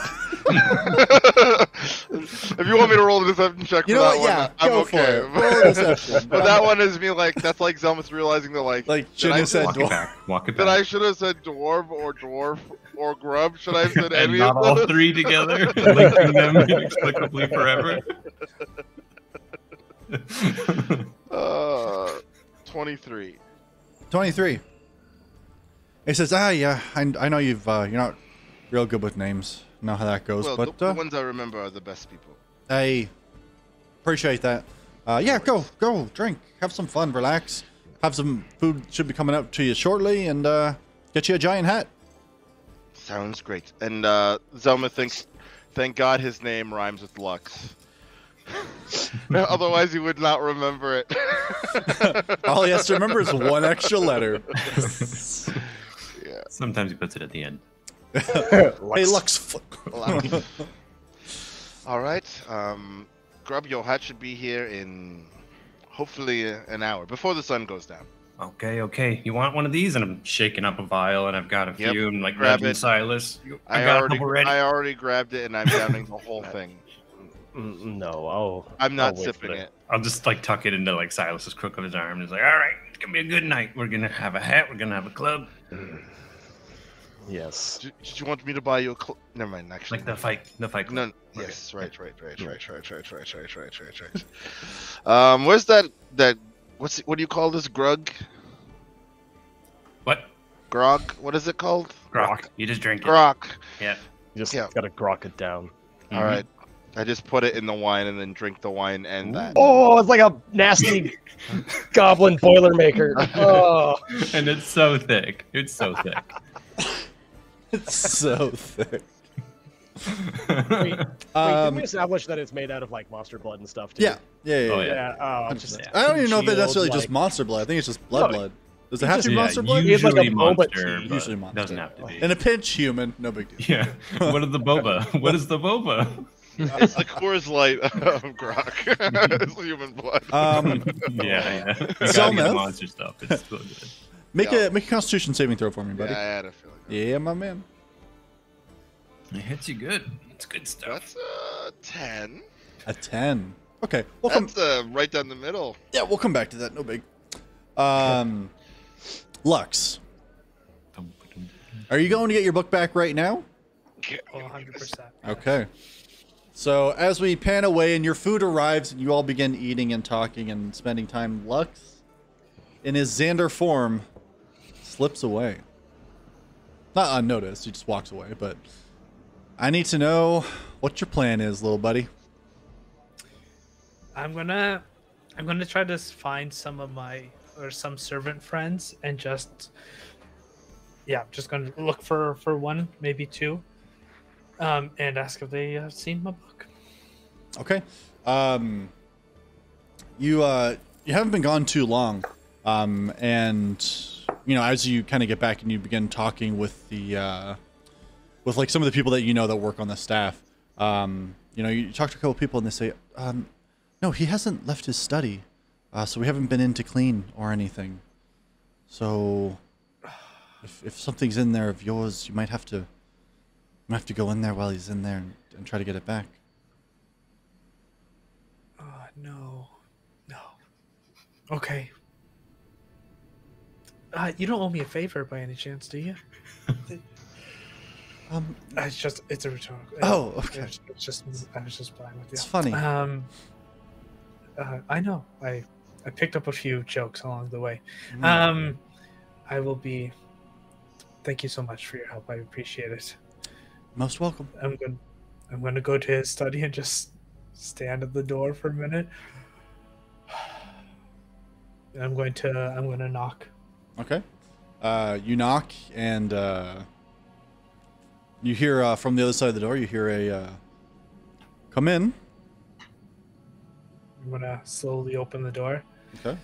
if you want me to roll the deception check for that one, I'm go okay. for it. Roll deception. But that one is me like that's like Zelmus realizing that like shouldn't have said Walk it dwarf. back. Walk it that back. I should have said dwarf or grub. Should I have said And any not of all those? three together, linking them inexplicably forever. 23. 23. He says, yeah, I know you're not real good with names. Know how that goes, Well, but the ones I remember are the best people. I appreciate that. Yeah, go, drink, have some fun, relax, have some food. Should be coming out to you shortly, and get you a giant hat. Sounds great. And Zelma thinks, thank God his name rhymes with Lux. Otherwise, he would not remember it. All he has to remember is one extra letter. Yeah. Sometimes he puts it at the end. Hey, Lux. All right. Grub, your hat should be here in hopefully an hour before the sun goes down. Okay. You want one of these? And I'm shaking up a vial, and I've got a few. And like Grab nudging it. Silas. I got a couple ready. already grabbed it, and I'm downing the whole thing. No, I'm not I'll wait for sipping it. I'll just like tuck it into like Silas's crook of his arm. And he's like, all right, it's gonna be a good night. We're gonna have a hat. We're gonna have a club. Yes. Did you want me to buy you a? Never mind. Actually, Like the fight. Club. No. Yes. Right. Where's that? What do you call this? Grug? What? Grog? What is it called? Grok. You just drink it. Grok. Yeah. You just Yeah. gotta grok it down. All right. I just put it in the wine and then drink the wine and that. Oh, it's like a nasty goblin Boilermaker. Oh. And it's so thick. It's so thick. It's so thick. Wait, can we establish that it's made out of like monster blood and stuff too? Yeah. Oh, Yeah. Oh, 100%. just I don't even know if it's necessarily congealed, just monster blood. I think it's just blood. Does it have to be Yeah, monster blood? He has, like, a usually boba monster, tea. but Usually monster. doesn't have to be. In a pinch, human. No big deal. Yeah. What is the boba? What is the boba? It's the Coors Light of Grok. It's human blood. Yeah. You gotta Zelma? get the monster stuff. It's so good. Make a Constitution saving throw for me, buddy. Yeah, I had a feeling. Yeah, my man. It hits you good. It's good stuff. That's 10. A 10. Okay, we'll come. That's right down the middle. Yeah, we'll come back to that. No big. Lux, are you going to get your book back right now? Oh, 100%. Okay. So as we pan away and your food arrives and you all begin eating and talking and spending time, Lux, in his Xander form, slips away. Not unnoticed. He just walks away, but I need to know what your plan is, little buddy. I'm gonna try to find some servant friends and just just gonna look for one, maybe two, and ask if they have seen my book. Okay. You haven't been gone too long, and as you kind of get back and you begin talking with the with like some of the people that that work on the staff, you talk to a couple people and they say, no, he hasn't left his study, so we haven't been in to clean or anything. So if something's in there of yours, you might have to go in there while he's in there and try to get it back. No. Okay. You don't owe me a favor by any chance, do you? It's a rhetorical. Oh, okay. It's just I was just playing with you. It's funny. I know. I picked up a few jokes along the way. I will be. Thank you so much for your help. I appreciate it. Most welcome. I'm going to go to his study and just stand at the door for a minute. I'm going to knock. Okay. You knock and you hear from the other side of the door. You hear a come in. I'm going to slowly open the door. Okay.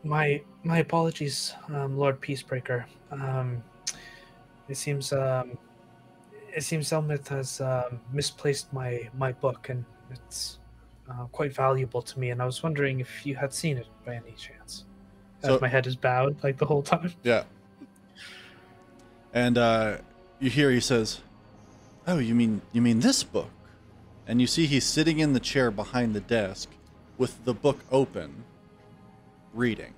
My apologies, Lord Peacebreaker. It seems Zelmith has misplaced my book, and it's quite valuable to me. And I was wondering if you had seen it by any chance. As my head is bowed like the whole time. Yeah. And you hear he says, "Oh, you mean this book?" And you see he's sitting in the chair behind the desk with the book open, reading.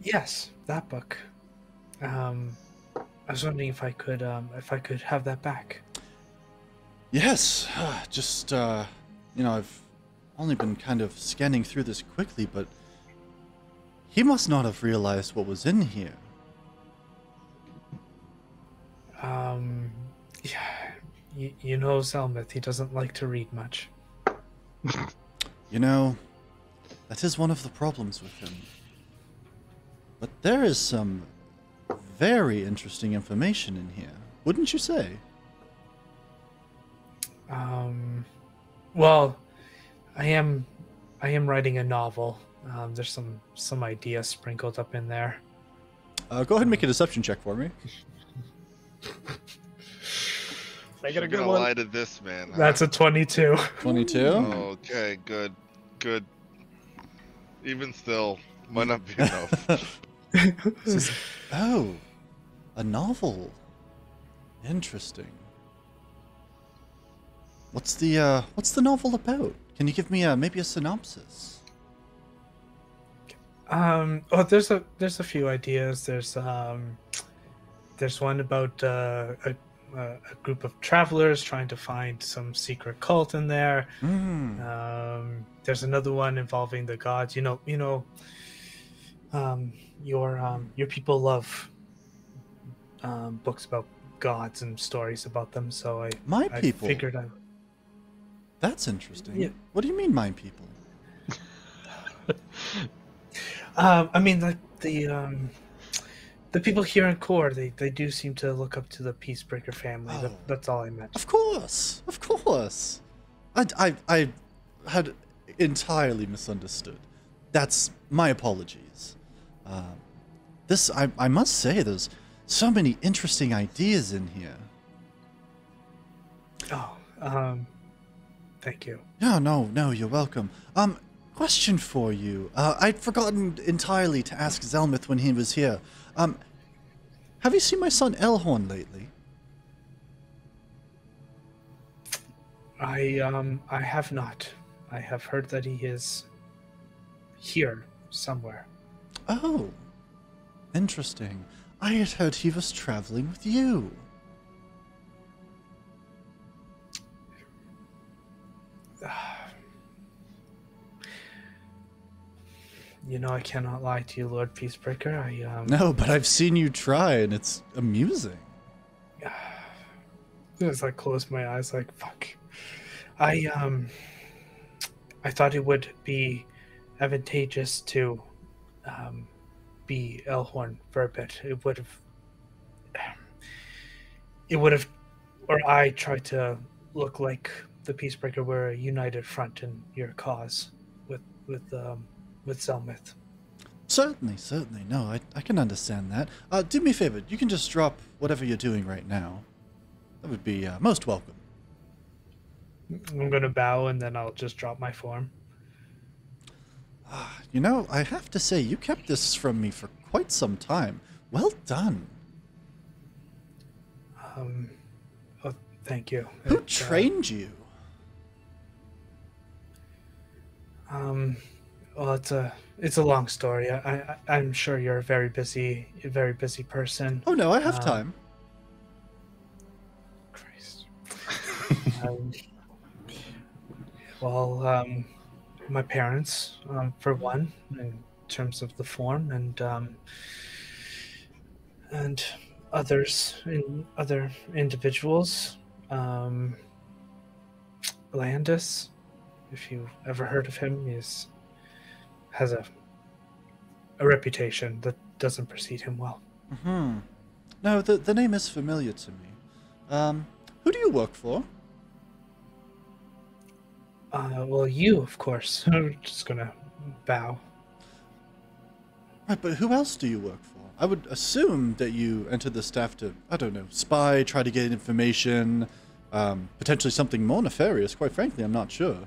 Yes, that book. I was wondering if I could have that back. Yes, just I've only been kind of scanning through this quickly, but he must not have realized what was in here. Yeah, you know Zelmith, he doesn't like to read much. That is one of the problems with him. But there is some very interesting information in here, wouldn't you say? Well, I am writing a novel. There's some ideas sprinkled up in there. Go ahead and make a deception check for me. I got a good one. Lie to this man. Huh? That's a 22. 22. Okay, good. Even still, might not be enough. Oh, a novel. Interesting. What's the novel about? Can you give me maybe a synopsis? There's a few ideas. There's one about a group of travelers trying to find some secret cult in there. There's another one involving the gods. Your people love books about gods and stories about them. So I figured out. That's interesting. Yeah. What do you mean, my people? I mean, the people here in Core, they do seem to look up to the Peacebreaker family. Oh. That's all I meant. Of course. I had entirely misunderstood. That's my apologies. I must say, there's so many interesting ideas in here. Oh, thank you. No, you're welcome. Question for you. I'd forgotten entirely to ask Zelmith when he was here. Have you seen my son Elhorn lately? I have not. I have heard that he is here somewhere. Oh, interesting. I had heard he was traveling with you. You know, I cannot lie to you, Lord Peacebreaker. No, but I've seen you try, and it's amusing. As I close my eyes, like, fuck. I thought it would be advantageous to be Elhorn for a bit. It would have, or I tried to look like the Peacebreaker were a united front in your cause with Zelmith. Certainly. No, I can understand that. Do me a favor. You can just drop whatever you're doing right now. That would be most welcome. I'm going to bow, and then I'll just drop my form. You know, I have to say, you kept this from me for quite some time. Well done. Oh, thank you. Who trained you? Well, it's a long story. I'm sure you're a very busy person. Oh no, I have time. Christ. My parents, for one, in terms of the form, and others, other individuals. Blandis, if you've ever heard of him, has a reputation that doesn't precede him well. Mm-hmm. No, the name is familiar to me. Who do you work for? Well, you, of course. I'm just gonna bow. Right, but who else do you work for? I would assume that you entered the staff to, I don't know, spy, try to get information, potentially something more nefarious. Quite frankly, I'm not sure.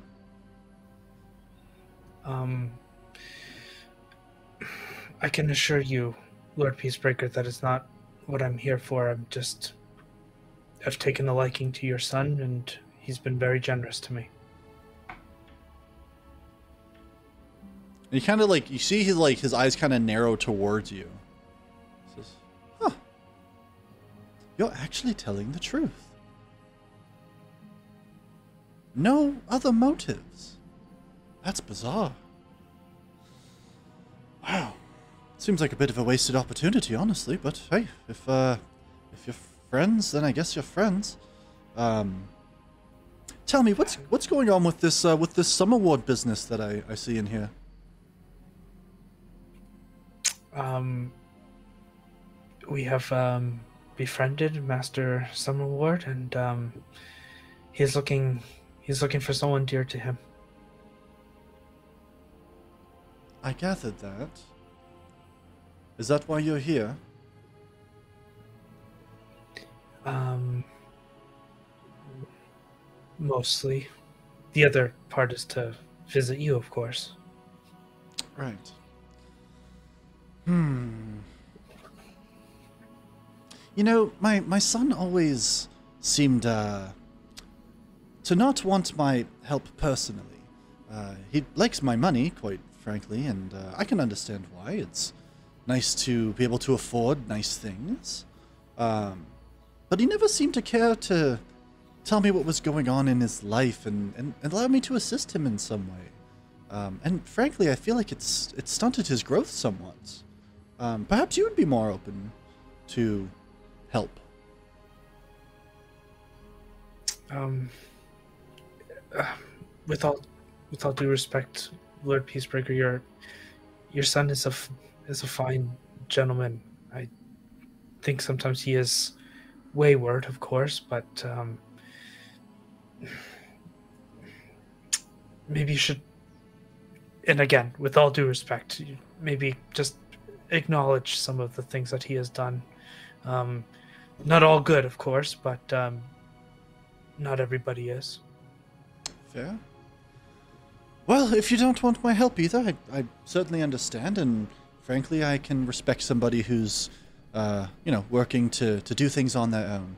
I can assure you, Lord Peacebreaker, that is not what I'm here for. I've taken a liking to your son, and he's been very generous to me. And he kind of you see his eyes kind of narrow towards you. He says, huh. You're actually telling the truth. No other motives. That's bizarre. Wow. Seems like a bit of a wasted opportunity, honestly, but hey, if you're friends, then I guess you're friends. Tell me, what's going on with this Summer Ward business that I see in here? We have befriended Master Summerward, and he's looking for someone dear to him. I gathered that. Is that why you're here? Mostly. The other part is to visit you, of course. Right. You know, my son always seemed to not want my help personally. He likes my money, quite frankly, and I can understand why. It's nice to be able to afford nice things. But he never seemed to care to tell me what was going on in his life and allow me to assist him in some way. And frankly, I feel like it's stunted his growth somewhat. Perhaps you would be more open to help. With all due respect, Lord Peacebreaker, your son is a fine gentleman. I think sometimes he is wayward, of course, but maybe you should. And again, with all due respect, maybe just acknowledge some of the things that he has done. Not all good, of course, but not everybody is. Fair. Well, if you don't want my help either, I certainly understand, and frankly, I can respect somebody who's, working to do things on their own.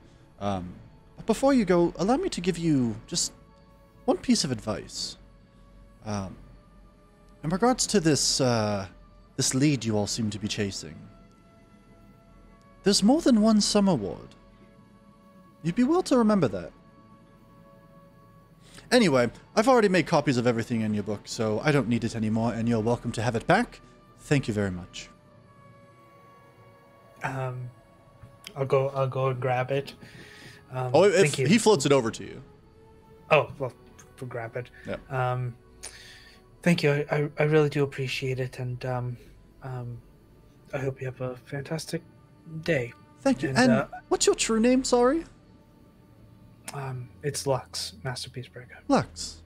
But before you go, allow me to give you just one piece of advice. In regards to this lead you all seem to be chasing, there's more than one Summer Ward. You'd be well to remember that. Anyway, I've already made copies of everything in your book, so I don't need it anymore, and you're welcome to have it back. Thank you very much. I'll go and grab it. If he floats it over to you. Oh, well, grab it. Yeah. Thank you. I really do appreciate it, and I hope you have a fantastic day. Thank you. And what's your true name? Sorry. It's Lux, Master Peacebreaker. Lux.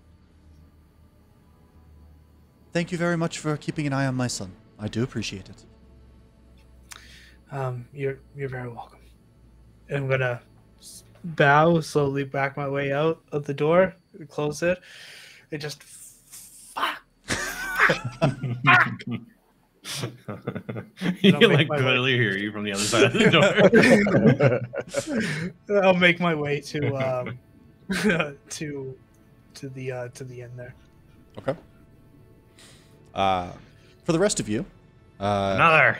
Thank you very much for keeping an eye on my son. I do appreciate it. You're very welcome. I'm gonna bow, slowly back my way out of the door, close it, and just fuck. You can like clearly hear you from the other side of the door. I'll make my way to to the end there. Okay. For the rest of you, Another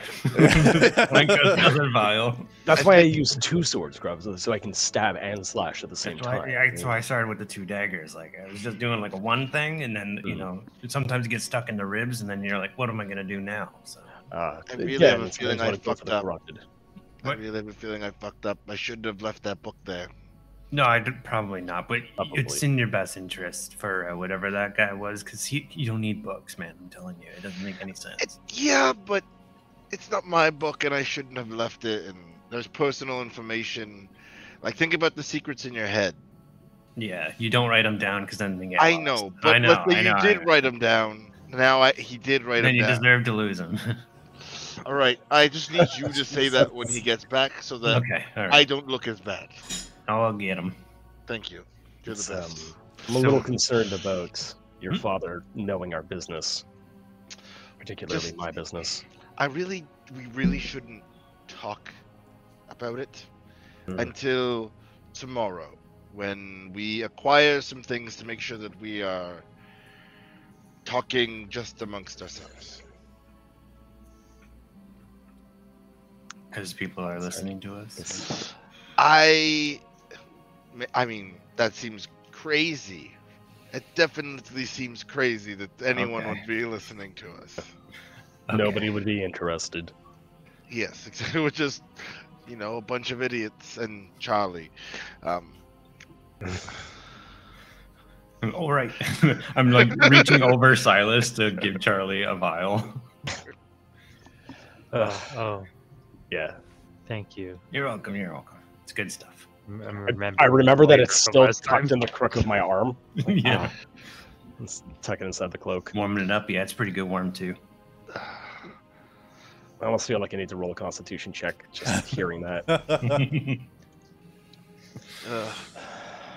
vial. That's why I use 2 swords, Grubs, so I can stab and slash at the same time. That's why I started with the 2 daggers. Like I was just doing like a one thing, and then you know sometimes you get stuck in the ribs, and then you're like, what am I gonna do now? So I really have a feeling I fucked up. Corrupted. I really have a feeling I fucked up. I shouldn't have left that book there. no, probably not. But it's in your best interest for whatever that guy was, because you don't need books, man. I'm telling you, it doesn't make any sense. Yeah, but it's not my book, and I shouldn't have left it. And there's personal information. Like, think about the secrets in your head. Yeah, you don't write them down because then they get I lost. know, but let's say you did write them down. Now he did write them down. Then you deserve to lose them. All right, I just need you to say that when he gets back, so that Okay, all right. I don't look as bad. I'll get him. Thanь you. You're the best. I'm a little concerned about your father knowing our business, particularly my business. We really shouldn't talk about it until tomorrow, when we acquire some things to make sure that we are talking just amongst ourselves. Because people are listening to us. I mean, that seems crazy. It definitely seems crazy that anyone would be listening to us. Nobody would be interested. Yes, exactly. We're just, a bunch of idiots and Charlie. All right. I'm like reaching over Silas to give Charlie a vial. Oh, Yeah. thank you. You're welcome. You're welcome. It's good stuff. I remember that it's from still last time. tucked in the crook of my arm. Yeah. It's tucking inside the cloak. Warming it up. Yeah, it's pretty good warm too. I almost feel like I need to roll a constitution check just hearing that.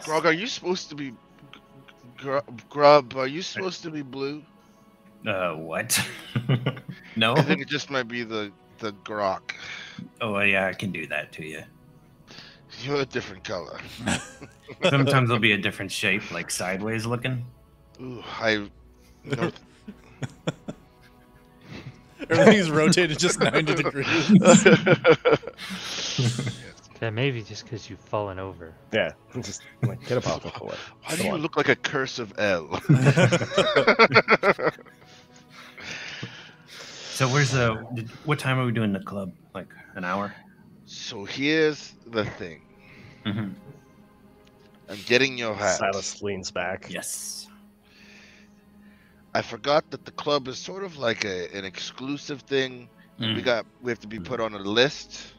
Grog, are you supposed to be Grub? Are you supposed to be blue? What? No? I think it just might be the grok. Oh, yeah, I can do that to you. You're a different color. Sometimes there'll be a different shape, like sideways looking. Ooh, Everything's rotated just 90 degrees. That may be just because you've fallen over. Yeah, just like, get up off the floor. Why do you look like a curse of L? So what time are we doing the club? Like an hour? So here's the thing. Mm-hmm. I'm getting your hat. Silas leans back. Yes. I forgot that the club is sort of like an exclusive thing. We have to be put on a list.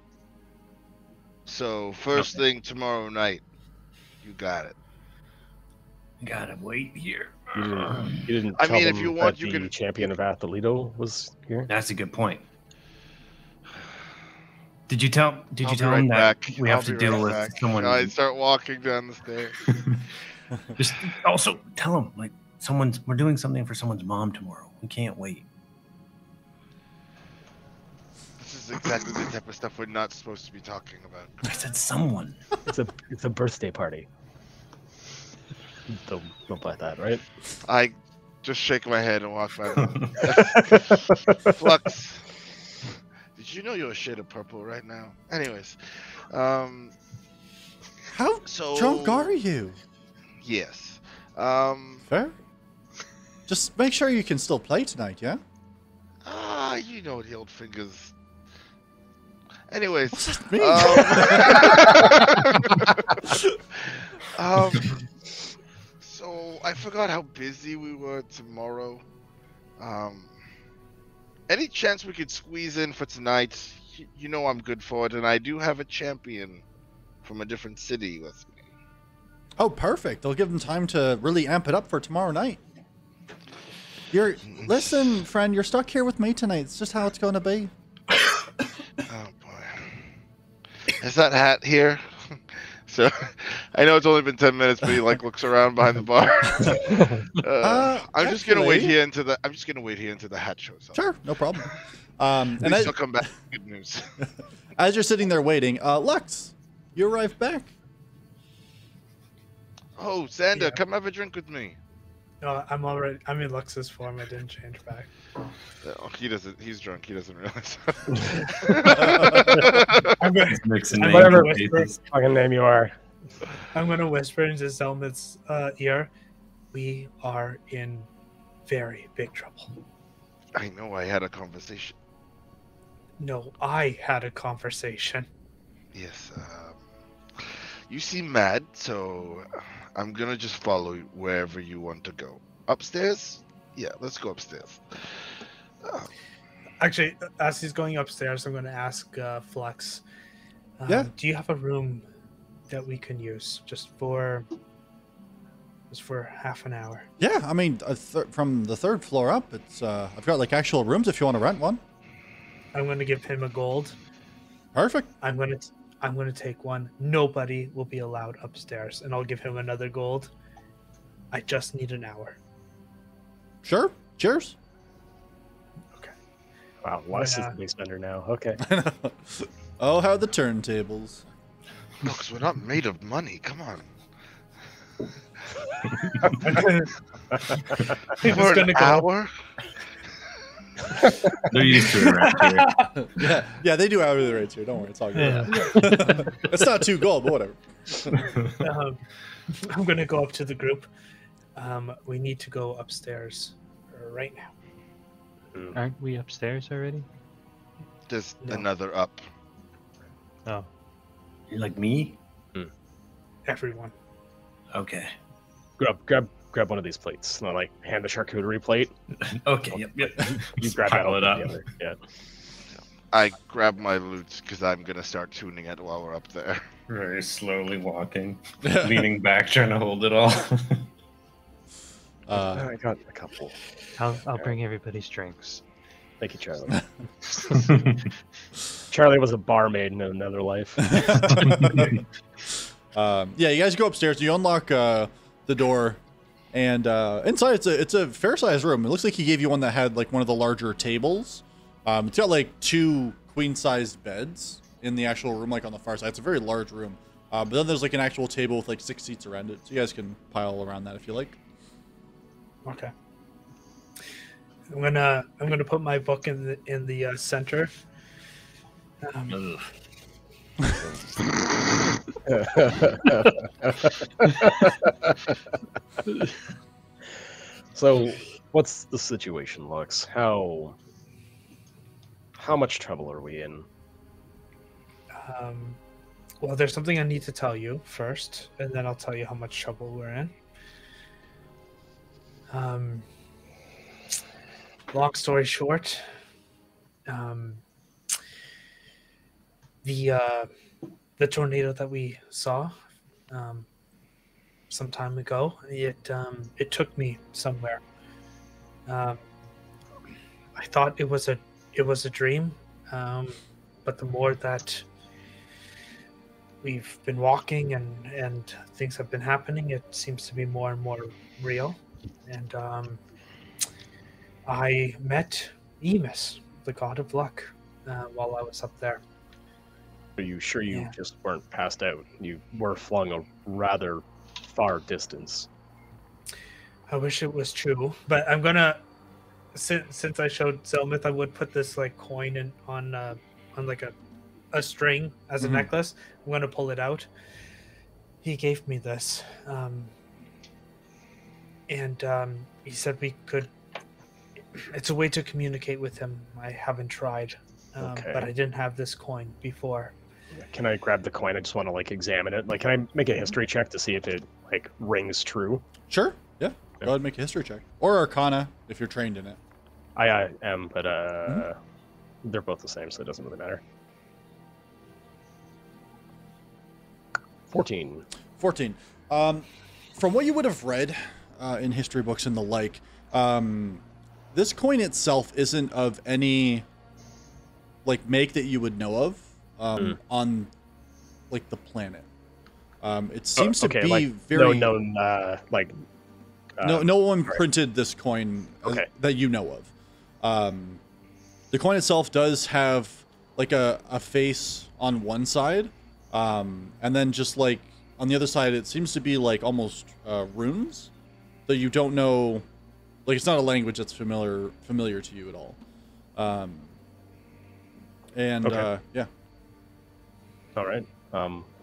So first thing tomorrow night, you got it. Gotta wait here. You didn't I tell mean, them if you want, that you the can- champion of Atholito was here? That's a good point. Did you tell I'll be him right that back. we have I'll to be deal right with back. someone? I start walking down the stairs. Just also tell him like we're doing something for someone's mom tomorrow. We can't wait. This is exactly the type of stuff we're not supposed to be talking about. I said someone. It's a birthday party. Don't buy that, right? I just shake my head and walk by. Flux. Did you know you're a shade of purple right now? Anyways, How so drunk are you? Yes. Fair. Just make sure you can still play tonight, yeah? You know the old fingers. Anyways, What's that mean? So I forgot how busy we were tomorrow. Any chance we could squeeze in for tonight? You know I'm good for it, and I do have a champion from a different city with me. Oh, perfect. They'll give them time to really amp it up for tomorrow night. Listen, friend, you're stuck here with me tonight. It's just how it's going to be. Oh boy. Is that hat here? So, I know it's only been 10 minutes, but he looks around behind the bar. I'm just gonna wait here until the hat shows up. Sure, no problem. And he'll come back. Good news. As you're sitting there waiting, Lux, you arrive back. Oh, Xander, come have a drink with me. No, I'm in Lux's form. I didn't change back. No, he doesn't. He's drunk. He doesn't realize. I'm gonna, Whatever fucking name you are. I'm gonna whisper into Zelmit's ear. We are in very big trouble. I know. I had a conversation. No, I had a conversation. Yes. You seem mad, so I'm gonna just follow you wherever you want to go. Upstairs? Yeah, let's go upstairs. Actually, as he's going upstairs, I'm going to ask Flux. Yeah. Do you have a room that we can use just for half an hour? Yeah, I mean, from the third floor up, it's I've got actual rooms if you want to rent one. I'm going to give him a gold. Perfect. I'm going to take one. Nobody will be allowed upstairs, and I'll give him another gold. I just need an hour. Sure. Cheers. Wow, Lux is the big spender now. Okay. Oh, how the turntables. Look, we're not made of money. Come on. For an hour? They're used to it right here. Yeah, they do hourly rates here. Don't worry, it's all good. Yeah. It's not too gold, but whatever. I'm going to go up to the group. We need to go upstairs right now. Aren't we upstairs already? There's No. another up. Oh. You're like me? Everyone. Okay. Grab one of these plates. Not hand the charcuterie plate. Okay. Yep. You grab Pile it up. Together. Yeah. I grab my loot because I'm gonna start tuning it while we're up there. Very slowly walking, leaning back, trying to hold it all. I got a couple. I'll bring everybody's drinks. Thank you, Charlie. Charlie was a barmaid in another life. Yeah, you guys go upstairs. You unlock the door, and inside it's a fair sized room. It looks like he gave you one that had one of the larger tables. It's got 2 queen sized beds in the actual room, on the far side. It's a very large room. But then there's an actual table with 6 seats around it, so you guys can pile around that if you like. Okay. I'm gonna put my book in the center. So, what's the situation, Lux? How much trouble are we in? Well, there's something I need to tell you first, and then I'll tell you how much trouble we're in. Long story short, the tornado that we saw some time ago, it took me somewhere. I thought it was a dream, but the more that we've been walking and things have been happening, it seems to be more and more real. And I met Emus, the god of luck, while I was up there. Are you sure you just weren't passed out? You were flung a rather far distance. I wish it was true, but I'm gonna, since I showed Zelmith, I would put this coin on a string as a necklace. I'm gonna pull it out. He gave me this, and he said we could it's a way to communicate with him. I haven't tried, Okay. but I didn't have this coin before. Can I grab the coin? I just want to like examine it. Like, can I make a history check to see if it like rings true? Sure. Yeah. Go ahead and make a history check. Or Arcana, if you're trained in it. I am, but they're both the same, so it doesn't really matter. 14. 14. From what you would have read in history books and the like, this coin itself isn't of any like make that you would know of on like the planet. It seems to be like, very no known no one printed this coin that you know of. The coin itself does have like a face on one side, and then just like on the other side, it seems to be like almost runes that you don't know. Like it's not a language that's familiar to you at all. Yeah. All right.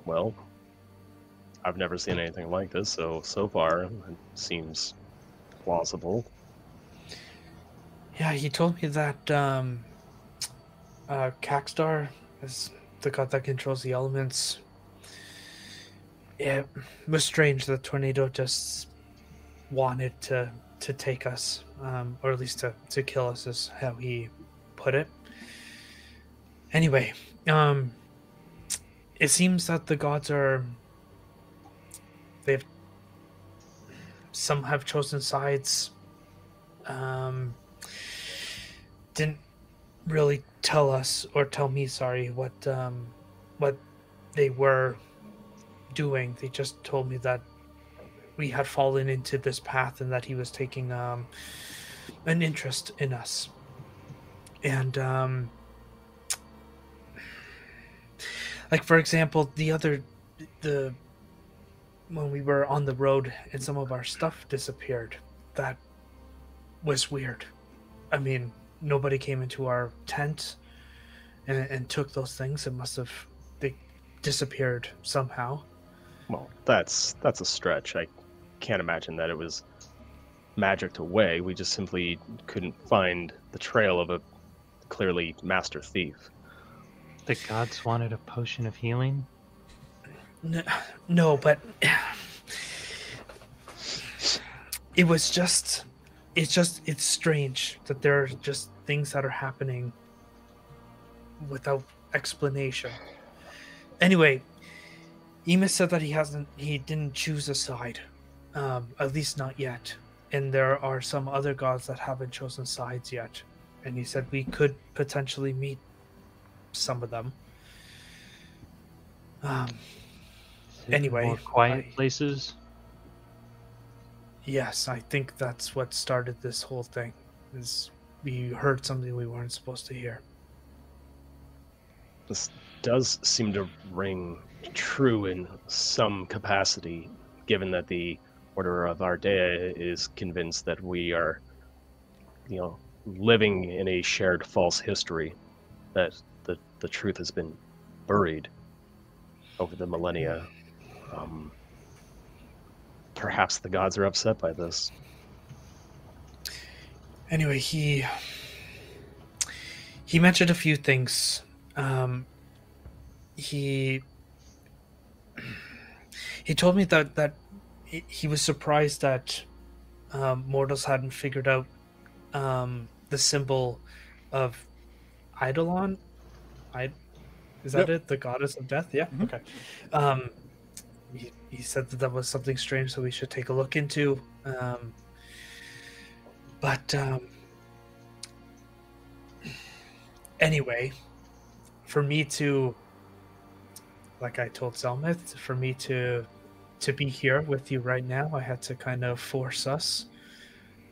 Well, I've never seen anything like this, so far it seems plausible. Yeah, he told me that Kakstar is the god that controls the elements. It was strange that Tornado just wanted to take us, or at least to kill us, is how he put it. Anyway, it seems that the gods some have chosen sides. Didn't really tell us, or tell me, sorry, what they were doing. They just told me that we had fallen into this path and that he was taking an interest in us. And like, for example, when we were on the road and some of our stuff disappeared, that was weird. I mean, nobody came into our tent and took those things. They disappeared somehow. Well, that's a stretch. I can't imagine that it was magicked away. We just simply couldn't find the trail of a clearly master thief. The gods wanted a potion of healing? No, but it's strange that there are just things that are happening without explanation. Anyway, Emus said that he didn't choose a side, at least not yet. And there are some other gods that haven't chosen sides yet. And he said we could potentially meet some of them. Anyway, more quiet places. Yes, I think that's what started this whole thing. Is we heard something we weren't supposed to hear. This does seem to ring true in some capacity, given that the Order of Ardea is convinced that we are, living in a shared false history, that the truth has been buried over the millennia. Perhaps the gods are upset by this. Anyway, he mentioned a few things. He told me that he was surprised that mortals hadn't figured out the symbol of Eidolon. Is that it? The goddess of death? Yeah. Mm-hmm. Okay. He said that was something strange that we should take a look into. Anyway, for me to, like I told Zelmith, for me to be here with you right now, I had to kind of force us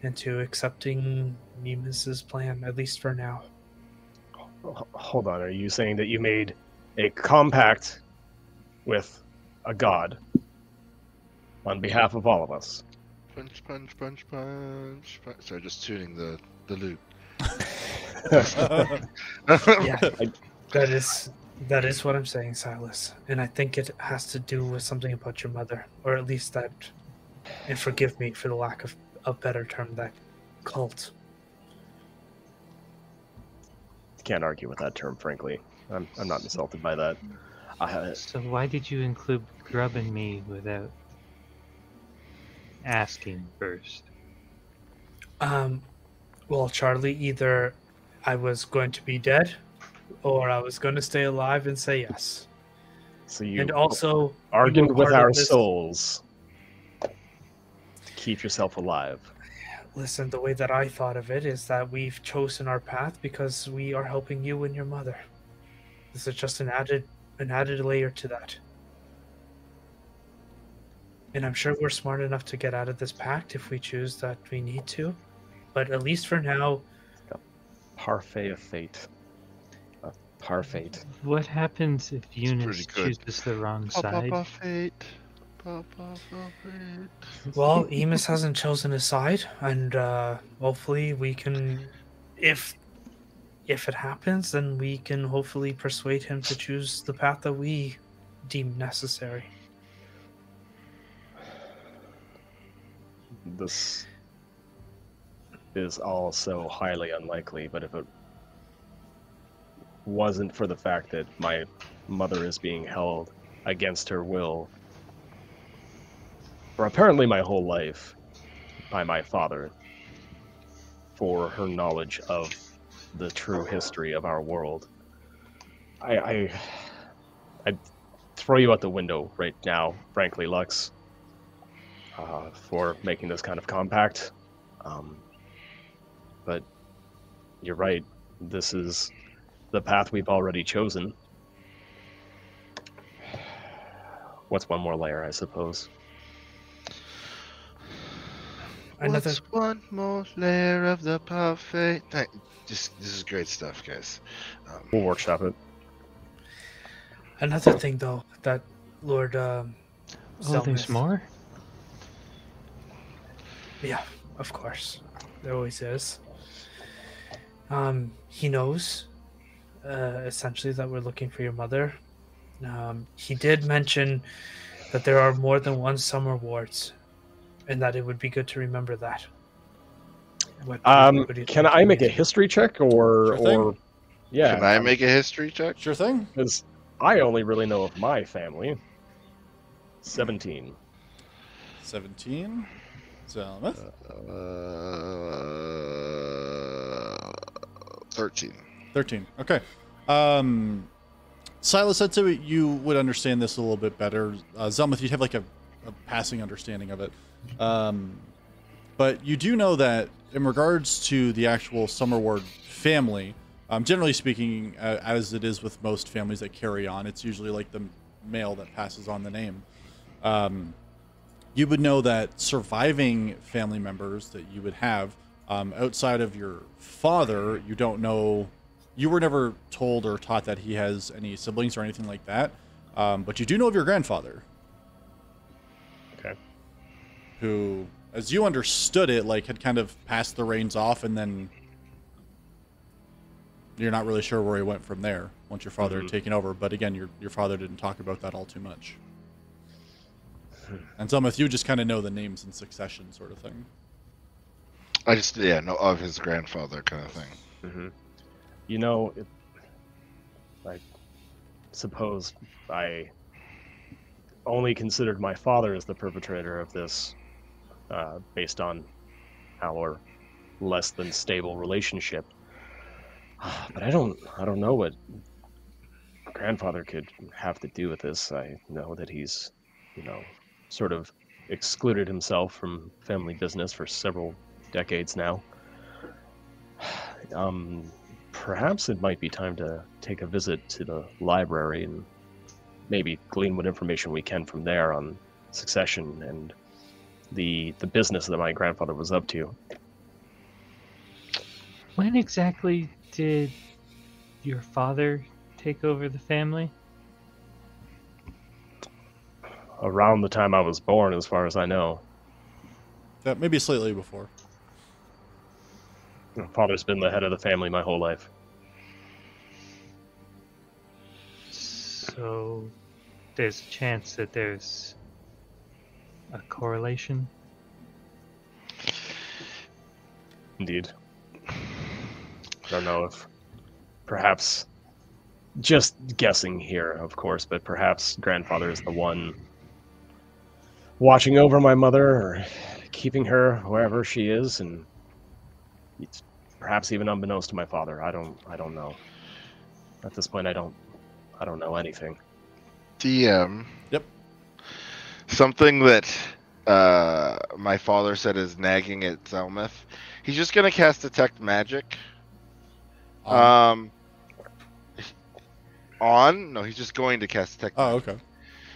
into accepting Nemus's plan, at least for now. Hold on, are you saying that you made a compact with a god on behalf of all of us? Punch, punch, punch, punch, punch. Sorry, just tuning the loop. Yeah, that is what I'm saying, Silas. And I think it has to do with something about your mother, or at least that, and forgive me for the lack of a better term, that cult. can't argue with that term, frankly. I'm not insulted by that. So why did you include Grub and me without asking first? Well, Charlie, either I was going to be dead, or I was going to stay alive and say yes. So you And also, bargained you were with part of our this- souls to keep yourself alive. Listen, the way that I thought of it is that we've chosen our path because we are helping you and your mother. This is just an added layer to that. And I'm sure we're smart enough to get out of this pact if we choose that we need to. But at least for now, Parfait of fate. A parfait. What happens if Eunice pretty good. chooses the wrong side? Papa fate. Papa fate. well, Emus hasn't chosen a side, and hopefully we can, if it happens, then we can hopefully persuade him to choose the path that we deem necessary. This is all so highly unlikely, but if it wasn't for the fact that my mother is being held against her will for apparently my whole life by my father for her knowledge of the true history of our world, I'd throw you out the window right now, frankly, Lux, for making this kind of compact. But you're right. This is the path we've already chosen. What's one more layer, I suppose? Another, What's one more layer of the parfait? This is great stuff, guys. We'll workshop it. another thing, though, that Lord Oh, there's Zelmith- more? Yeah, of course. There always is. He knows, essentially, that we're looking for your mother. He did mention that there are more than one summer wards, and that it would be good to remember that. What do you Can think? I make a history check, Sure thing. or yeah? Can I make a history check? Sure thing. Because I only really know of my family. 17. 17. Zelmith. 13. 13. Okay. Silas, I'd say you would understand this a little bit better. Zelmith, you'd have like a passing understanding of it. But you do know that in regards to the actual Summerward family, generally speaking, as it is with most families that carry on, it's usually like the male that passes on the name. You would know that surviving family members that you would have outside of your father, you don't know. You were never told or taught that he has any siblings or anything like that. But you do know of your grandfather. Okay. Who, as you understood it, like had kind of passed the reins off, and then you're not really sure where he went from there once your father had taken over. But again, your father didn't talk about that all too much. And Zelmith, you just kind of know the names in succession, sort of thing. I just, know of his grandfather kind of thing. Mm-hmm. You know, I suppose I only considered my father as the perpetrator of this, based on our less than stable relationship. But I don't know what grandfather could have to do with this. I know that he's, sort of excluded himself from family business for several decades now. Perhaps it might be time to take a visit to the library and maybe glean what information we can from there on succession and the business that my grandfather was up to. When exactly did your father take over the family? Around the time I was born, as far as I know. That maybe slightly before. My father's been the head of the family my whole life. So there's a chance that there's a correlation? Indeed. I don't know if perhaps, just guessing here, of course, but perhaps grandfather is the one watching over my mother or keeping her wherever she is, and it's perhaps even unbeknownst to my father. I don't know. At this point, I don't know anything. DM. Yep. Something that my father said is nagging at Zelmith. He's just gonna cast Detect Magic. On? No, he's just going to cast Detect Magic.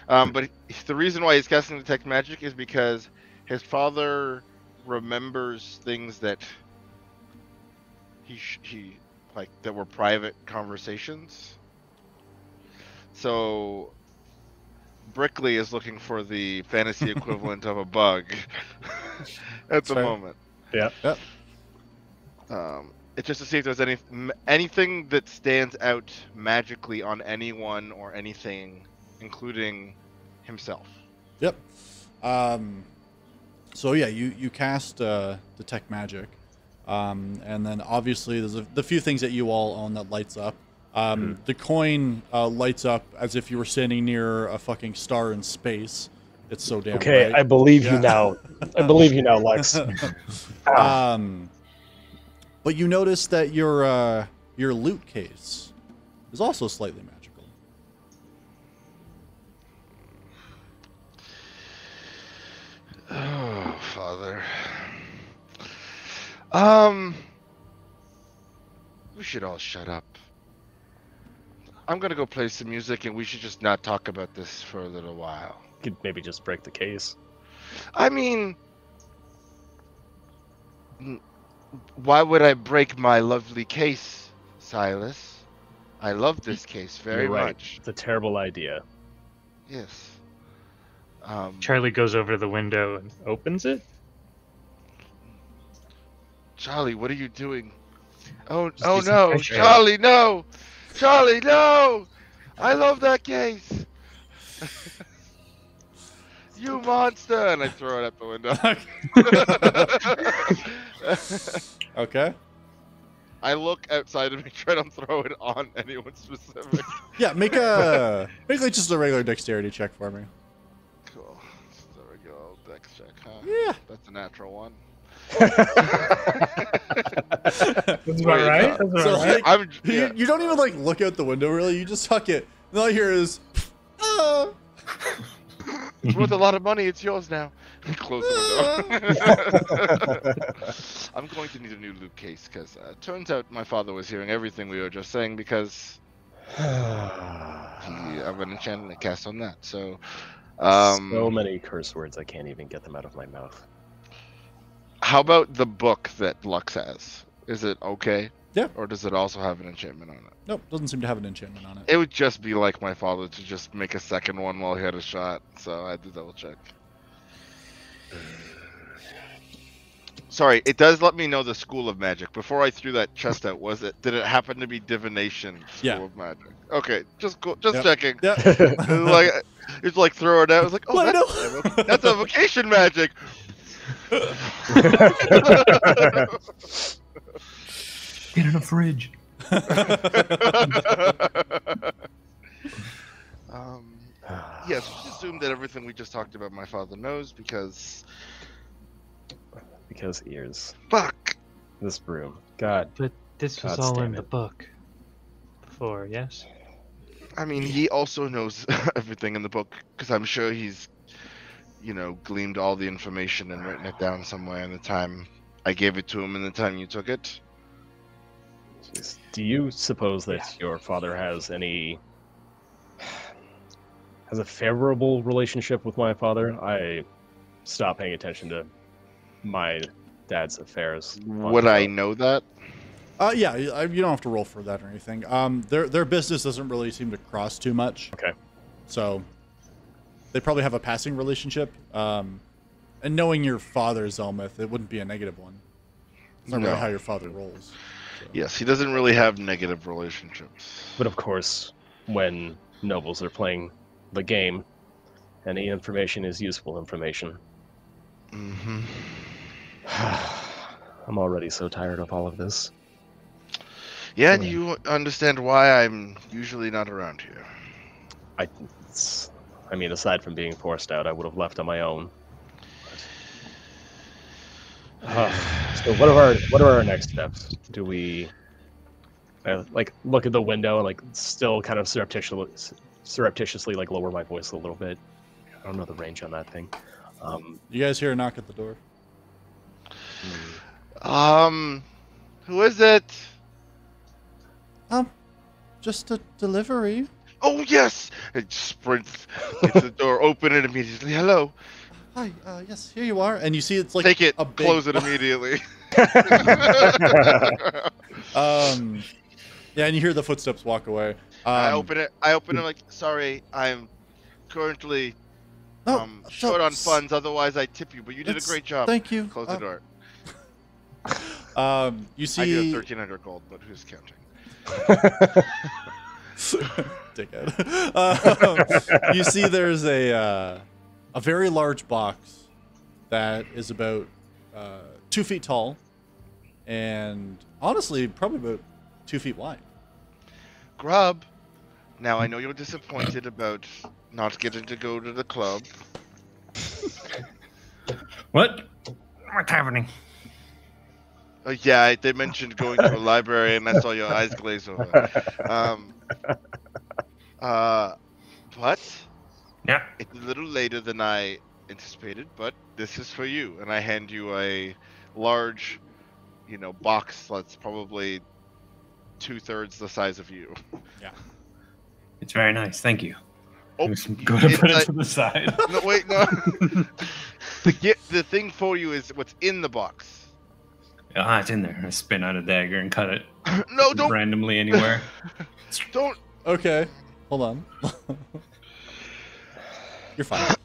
Oh, okay. But the reason why he's casting Detect Magic is because his father remembers things that he like that were private conversations. So Brickley is looking for the fantasy equivalent of a bug at the moment. Yeah. Yep. It's just to see if there's anything that stands out magically on anyone or anything, including himself. Yep. So yeah, you cast Detect Magic, and then obviously there's the few things that you all own that lights up. The coin lights up as if you were standing near a fucking star in space. It's so damn Okay, bright. I believe you now. I believe you now, Lex. But you notice that your loot case is also slightly magical. Oh, Father. We should all shut up. I'm gonna go play some music, and we should just not talk about this for a little while. Could maybe just break the case. I mean, why would I break my lovely case, Silas? I love this case very You're right. much. It's a terrible idea. Yes. Charlie goes over to the window and opens it. Charlie, what are you doing? Oh Just no, do some fresh air. Charlie, no! Charlie, no! I love that case! You monster! And I throw it out the window. Okay. I look outside of me, try to throw it on anyone specific. Yeah, make like just a regular dexterity check for me. Cool. There we go. Dex check, huh? Yeah. That's a natural one. That's about right. That's about So, right. like, Yeah. you don't even like look out the window really. You just huck it. And all I hear is, It's worth a lot of money. It's yours now. Close the window. I'm going to need a new loot case because turns out my father was hearing everything we were just saying because I have an enchantment cast on that. So, So many curse words, I can't even get them out of my mouth. how about the book that Lux has? Is it okay? Yeah. Or does it also have an enchantment on it? nope, doesn't seem to have an enchantment on it. It would just be like my father to just make a second one while he had a shot, so I had to double check. Sorry, it does let me know the school of magic. Before I threw that chest out, did it happen to be divination school Yeah. of magic? Okay, just Yep. checking. Yeah. It's like throw it out. I was like, oh, Well, that's a vocation magic. Get in a fridge. Yes, just assume that everything we just talked about my father knows because ears. fuck. This room. God. But this was God all damn in the it. book before, yes? I mean, he also knows everything in the book because I'm sure he's, gleaned all the information and written it down somewhere in the time I gave it to him and the time you took it. Jeez. Do you suppose that your father has a favorable relationship with my father? I stopped paying attention to my dad's affairs. Would I know that? Yeah, you don't have to roll for that or anything. Their business doesn't really seem to cross too much. Okay. So they probably have a passing relationship. And knowing your father, Zelmith, it wouldn't be a negative one. It's not really No. how your father rolls. So. Yes, he doesn't really have negative relationships. But of course, when nobles are playing the game, any information is useful information. Mm-hmm. I'm already so tired of all of this. Yeah, and you understand why I'm usually not around here. I mean, aside from being forced out, I would have left on my own. So what are our next steps? Do we like look at the window and like still kind of surreptitiously like lower my voice a little bit? I don't know the range on that thing. You guys hear a knock at the door? Who is it? Just a delivery. Oh yes! It sprints, gets the door open, and immediately, hello. Hi, yes, here you are. And you see it's like Take it, a big... close it immediately. Yeah, and you hear the footsteps walk away. I open it like, sorry, I'm currently short on funds, otherwise I tip you, but you did a great job. Thank you. Close the door. You see... I do have 1,300 gold, but who's counting? Dickhead. You see there's a very large box that is about 2 feet tall and honestly probably about 2 feet wide. Grub, now I know you're disappointed about not getting to go to the club. What? What's happening? Yeah, they mentioned going to a library, and I saw your eyes glaze over. But Yeah. it's a little later than I anticipated, but this is for you. And I hand you a large, box that's probably 2/3 the size of you. Yeah. It's very nice. Thank you. Oh, Go to put it it's to the side. no, wait, no. The thing for you is what's in the box. It's in there. I spin out a dagger and cut it No, don't. randomly anywhere. Don't. Okay, hold on. You're fine.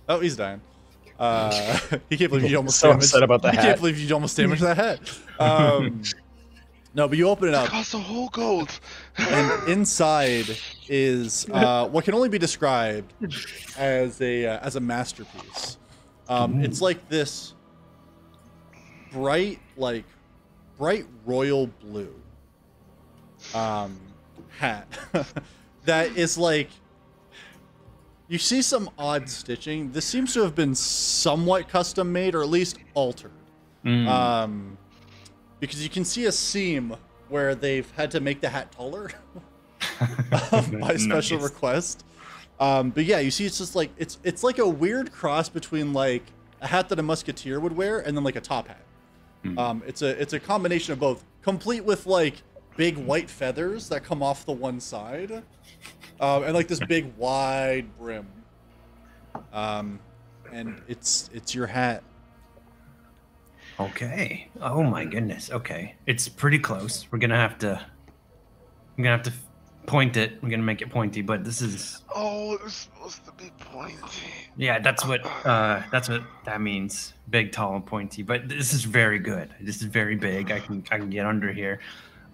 Oh, he's dying. He can't believe you almost So damaged. upset about the He hat. can't believe you almost damaged that hat. No, but you open it It up, costs a whole gold. and inside is what can only be described as a masterpiece. It's like this bright royal blue hat that is like, you see some odd stitching. This seems to have been somewhat custom made or at least altered. Because you can see a seam where they've had to make the hat taller by special request. But yeah, you see it's just like it's like a weird cross between like a hat that a musketeer would wear and then like a top hat. It's a combination of both, complete with like big white feathers that come off the one side, and like this big wide brim. And it's your hat. Okay. Oh my goodness. Okay. It's pretty close. I'm gonna have to point it. I'm gonna make it pointy, but this is. Oh, it was supposed to be pointy. Yeah, that's what that means. Big, tall, and pointy. But this is very good. This is very big. I can get under here.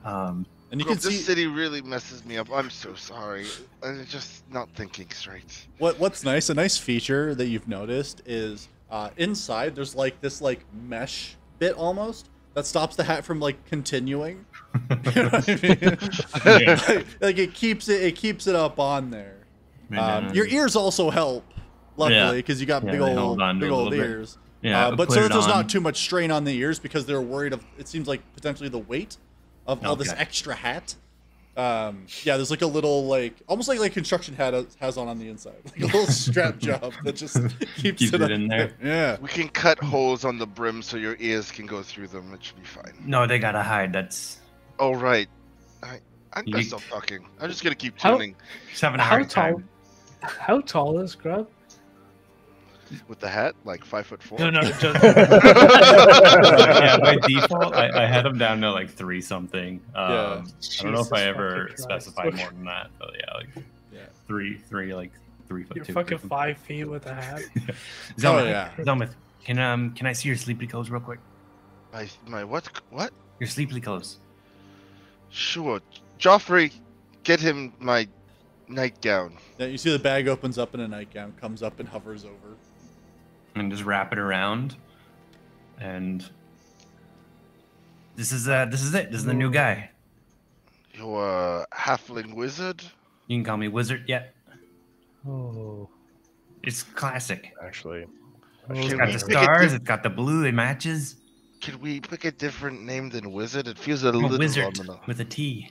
And you Bro, can see this city really messes me up. I'm so sorry. I'm just not thinking straight. what's nice. A nice feature that you've noticed is inside there's like this like mesh bit almost that stops the hat from like continuing. You know what I mean? Yeah. like it keeps it up on there. Your ears also help, luckily, because you got Yeah, big they hold on to big it a old little bit. ears. Yeah, but put so it that there's on. not too much strain on the ears because they're worried of, it seems like, potentially the weight of all this Okay. extra hat. Yeah, there's like a little like almost like construction hat has on the inside, like a little strap job that just keeps Keeps it it up in there. Yeah. We can cut holes on the brim so your ears can go through them. It should be fine. No, they gotta hide. That's Oh, right. I'm You- best stop talking. I'm just gonna keep How- tuning just having a How hard tall? time. How tall is Grub? with the hat, like 5'4". No, just Yeah, by default, I had them down to like 3 something. I don't know if I Jesus ever fucking Christ. specified more than that, but yeah, like Yeah. three, like 3 foot you're 2. fucking 5 feet with a hat. Zelmith, yeah. Zelmith, can I see your sleepy clothes real quick? My what? What? Your sleepy clothes. Sure. Joffrey, get him my nightgown. Yeah, you see the bag opens up and a nightgown comes up and hovers over. And just wrap it around. And This is it. This is the new guy. You're a halfling wizard? You can call me Wizard. Yeah, Oh. it's classic. Actually, It's Can got we the pick a stars. di- It's got the blue. It matches. Can we pick a different name than wizard? It feels a A little wizard ominous. with a T.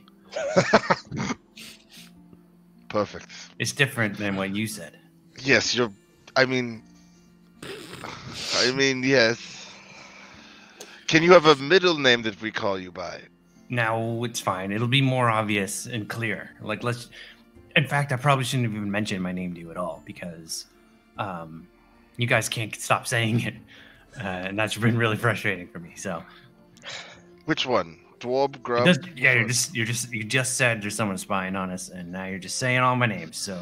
Perfect. It's different than what you said. Yes, you're. I mean, yes. Can you have a middle name that we call you by? Now it's fine. It'll be more obvious and clear. Like let's. In fact, I probably shouldn't have even mentioned my name to you at all because, you guys can't stop saying it, and that's been really frustrating for me. So. Which one? Dwarb, grub? Yeah, you just said there's someone spying on us, and now you're just saying all my names. So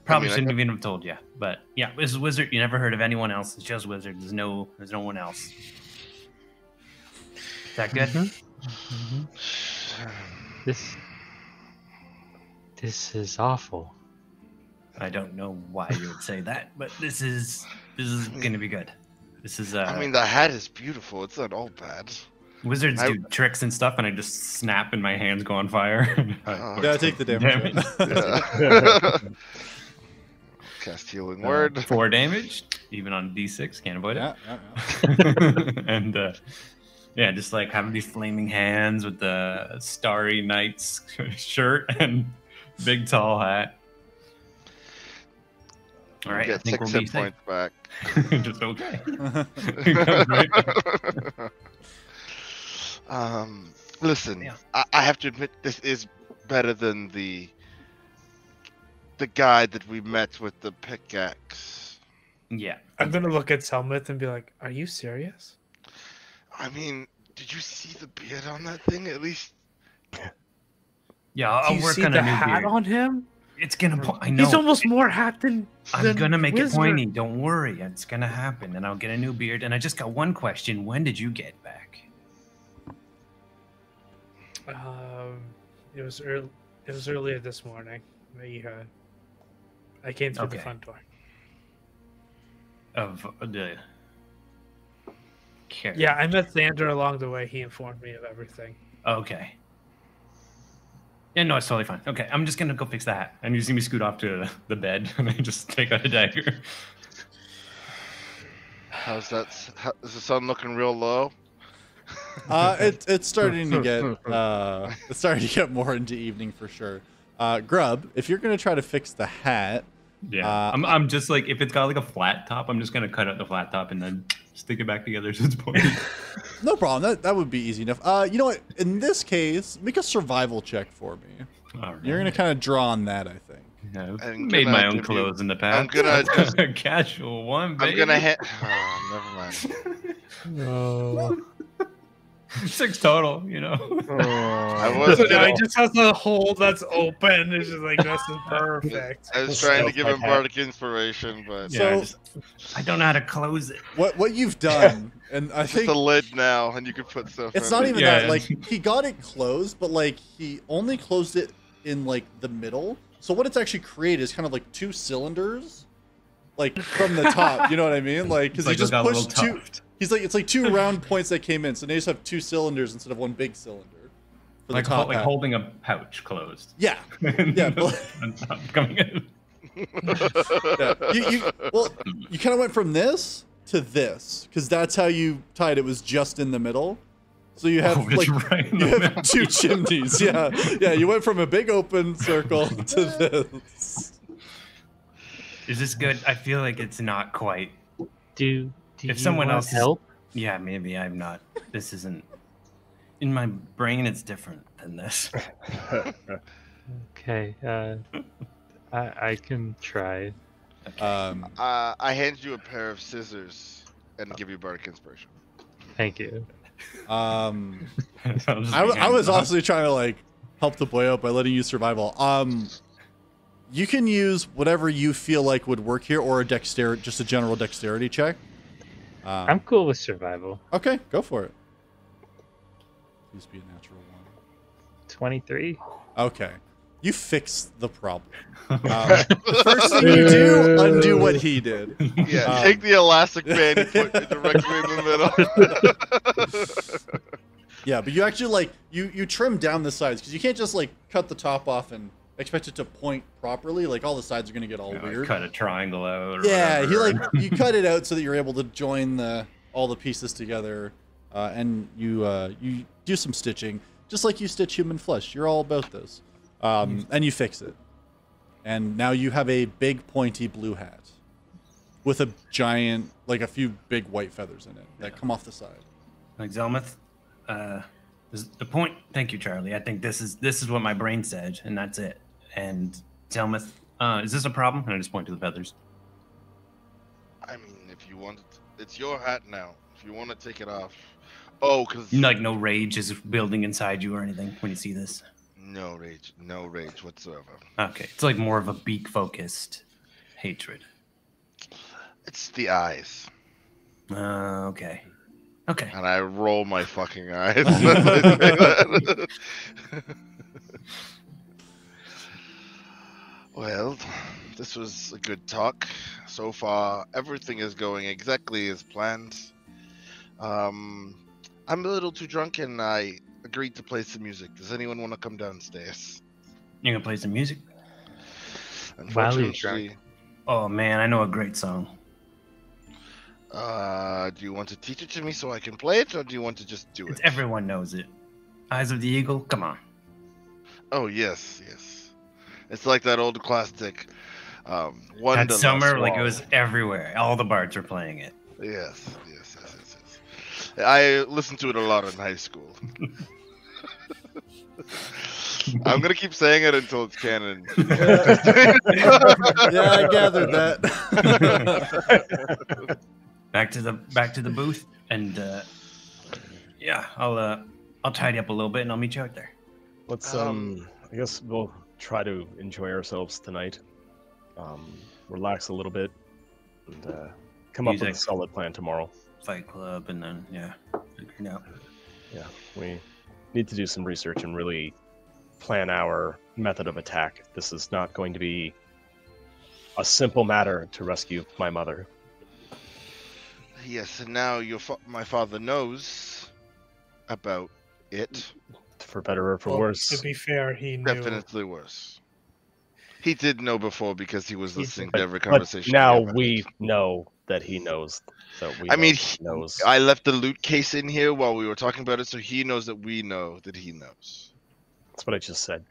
probably I shouldn't have even told you. But yeah, this is Wizard. You never heard of anyone else. It's just Wizard. There's no one else. Is that good? This is awful. I don't know why you would say that, but this is gonna be good. This is I mean, the hat is beautiful. It's not all bad. Wizards do tricks and stuff, and I just snap and my hands go on fire. Yeah, take the damage. Yeah. Cast healing word. 4 damage, even on D6, can't avoid it. Yeah. And yeah, just like having these flaming hands with the Starry Nights shirt and big tall hat. All right, I Get think 6 we'll be hit safe. points back. Just okay. Listen, Yeah. I have to admit this is better than the guy that we met with the pickaxe. Yeah. I'm gonna look at Selmith and be like, "Are you serious?" I mean, did you see the beard on that thing? At least Yeah, Do I'll you work see on the a new hat beard. on him? It's gonna. I know. He's almost more hat than. I'm gonna make it Wizard. pointy. Don't worry, it's gonna happen, and I'll get a new beard. And I just got one question: when did you get back? It was early. It was earlier this morning. I came through the Okay. front door. Of the. Carriage. Yeah, I met Xander along the way. He informed me of everything. Okay. Yeah, no, it's totally fine. Okay, I'm just gonna go fix the hat, and you see me scoot off to the bed, and I just take out a dagger. how's that? Is the sun looking real low? It's starting to get more into evening for sure. Grub, if you're gonna try to fix the hat, Yeah, I'm just like if it's got like a flat top, I'm just gonna cut out the flat top and then stick it back together so it's pointy. no problem. That would be easy enough. You know what? In this case, make a survival check for me. All right. You're gonna kind of draw on that, I think. Yeah, I've I'm made my gonna own give you- clothes in the past. I'm gonna just- casual one, baby. I'm gonna hit. Oh, never mind. 6 total, you know. I was. So now he gonna- just has a hole that's open. It's just like this is perfect. I was trying to give him Stealth like bardic inspiration, but Yeah, So- I don't know how to close it. What you've done, and I it's think just a lid now, and you can put stuff. it's in not it. even Yeah. that. Like he got it closed, but like he only closed it in like the middle. So what it's actually created is kind of like 2 cylinders, like from the top. You know what I mean? Like because It's he like just got a little pushed 2. tuft. He's like it's like 2 round points that came in, so now you just have 2 cylinders instead of 1 big cylinder for Like, the top. half. holding a pouch closed. Yeah, yeah. But, On top coming in. yeah. You kind of went from this to this because that's how you tied it. Was just in the middle, so you have Oh, it's like right in you the have middle. 2 chimneys. Yeah, yeah. You went from a big open circle to this. Is this good? I feel like it's not quite. Do If you someone want else is- help? Yeah, maybe I'm not. This isn't. In my brain, it's different than this. Okay. I can try. I hand you a pair of scissors and give you bardic inspiration. Thank you. I'll just I was hand it off. honestly trying to like help the boy out by letting you survival. You can use whatever you feel like would work here, or a dexterity, just a general dexterity check. I'm cool with survival. Okay, go for it. Please be a natural 23. 1. Okay, you fix the problem. First thing you do, undo what he did. Yeah, take the elastic band, you put it directly in the middle. Yeah, but you actually like you trim down the sides because you can't just like cut the top off and expect it to point properly. Like all the sides are gonna get all Like, weird. cut a triangle out. Or Yeah, whatever. you cut it out so that you're able to join all the pieces together, and you do some stitching, just like you stitch human flesh. You're all about this, and you fix it, and now you have a big pointy blue hat with a giant, like a few big white feathers in it that come off the side. Like Zelmuth, the point. Thank you, Charlie. I think this is what my brain said, and that's it. And Zelmuth, is this a problem? And I just point to the feathers. I mean, if you want, it's your hat now. If you want to take it off. Oh, because Like no rage is building inside you or anything when you see this. no rage whatsoever. Okay, it's like more of a beak-focused hatred. It's the eyes, Okay. Okay. and I roll my fucking eyes. as I say that. Well, this was a good talk. So far, everything is going exactly as planned. I'm a little too drunk, and I agreed to play some music. Does anyone want to come downstairs? You gonna play some music? While you're drunk. Unfortunately, Oh man, I know a great song. do you want to teach it to me so I can play it, or do you want to just do it? Everyone knows it. Eyes of the Eagle. Come on. Oh yes. It's like that old classic. That Wonderlust summer, like it Wall. was everywhere. All the bards were playing it. Yes. I listened to it a lot in high school. I'm gonna keep saying it until it's canon. Yeah, I gathered that. Back to the booth, and yeah, I'll tidy up a little bit, and I'll meet you out there. Let's I guess we'll try to enjoy ourselves tonight. Relax a little bit, and come up with a Music. solid plan tomorrow. Fight Club, and then figure it out. Yeah, we need to do some research and really plan our method of attack. This is not going to be a simple matter to rescue my mother. Yes, and now my father knows about it. For better or for Well, worse. To be fair, he knew. Definitely worse. He did know before because he was listening But- to every but conversation. now had. we know that he knows that we I mean, he knows. I left the loot case in here while we were talking about it, so he knows that we know that he knows. That's what I just said.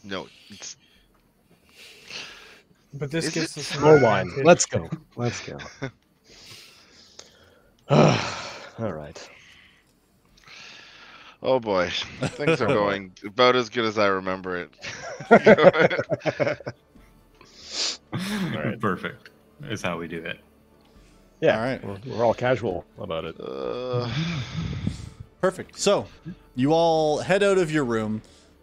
No, it's But this Is gives it? us an More wine. advantage. Let's go. Let's go. All right. oh boy, things are going about as good as I remember it. right. Perfect. Is how we do it. Yeah. All right. We're all casual about it. Perfect. So, you all head out of your room.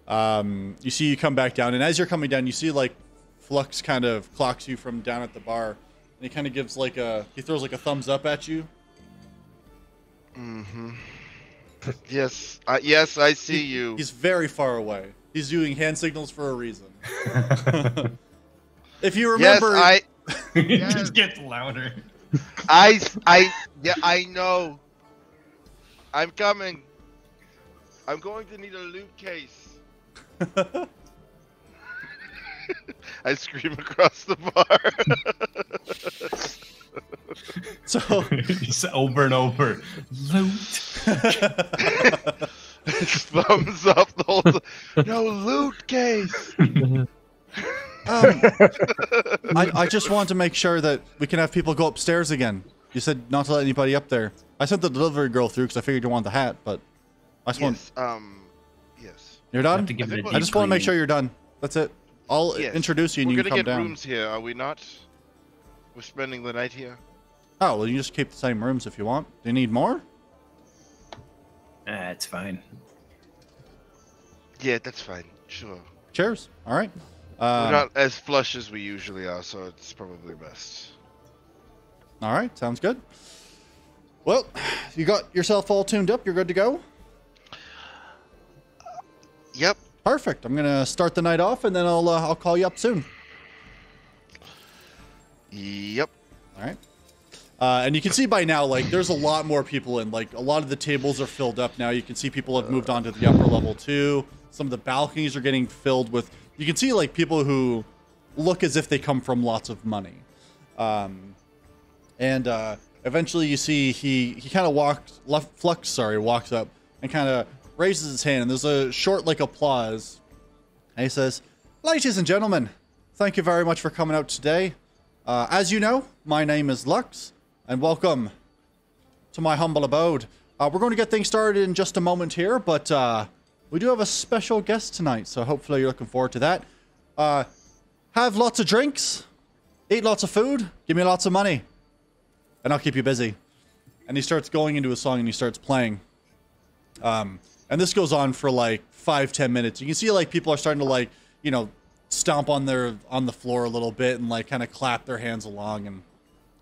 You see you come back down, and as you're coming down, you see like Flux kind of clocks you from down at the bar, and he kind of gives like he throws like a thumbs up at you. Yes, yes, I see you. He's very far away. He's doing hand signals for a reason. If you Yes, remember, It just gets louder. yeah, I know. I'm coming. I'm going to need a loot case. I scream across the bar. so Just over and over. Loot. Thumbs up the whole time. No loot case. I just want to make sure that we can have people go upstairs again. You said not to let anybody up there. I sent the delivery girl through because I figured you want the hat, but I just want. Yes, yes. You're done? Have to give it a I I deep just want to make clean. sure you're done. That's it. I'll Yes. introduce you and We're you gonna can come get down. rooms here, are we not? We're spending the night here. Oh, well, you just keep the same rooms if you want. Do you need more? It's fine. Yeah, that's fine. Sure. Cheers. All right. We're not as flush as we usually are, so it's probably best. All right. Sounds good. Well, you got yourself all tuned up. You're good to go? Yep. Perfect. I'm going to start the night off, and then I'll call you up soon. Yep. All right. And you can see by now, like, there's a lot more people in. Like, a lot of the tables are filled up now. You can see people have moved on to the upper level too. Some of the balconies are getting filled with. You can see like people who look as if they come from lots of money. Eventually you see he kind of walks up and kind of raises his hand, and there's a short like applause. And he says, "Ladies and gentlemen, thank you very much for coming out today. As you know, my name is Lux, and welcome to my humble abode. We're going to get things started in just a moment here, but we do have a special guest tonight, so hopefully you're looking forward to that. Have lots of drinks, eat lots of food, give me lots of money, and I'll keep you busy." And he starts going into a song and he starts playing. And this goes on for like 5-10 minutes. You can see like people are starting to like, you know, stomp on the floor a little bit and like kind of clap their hands along, and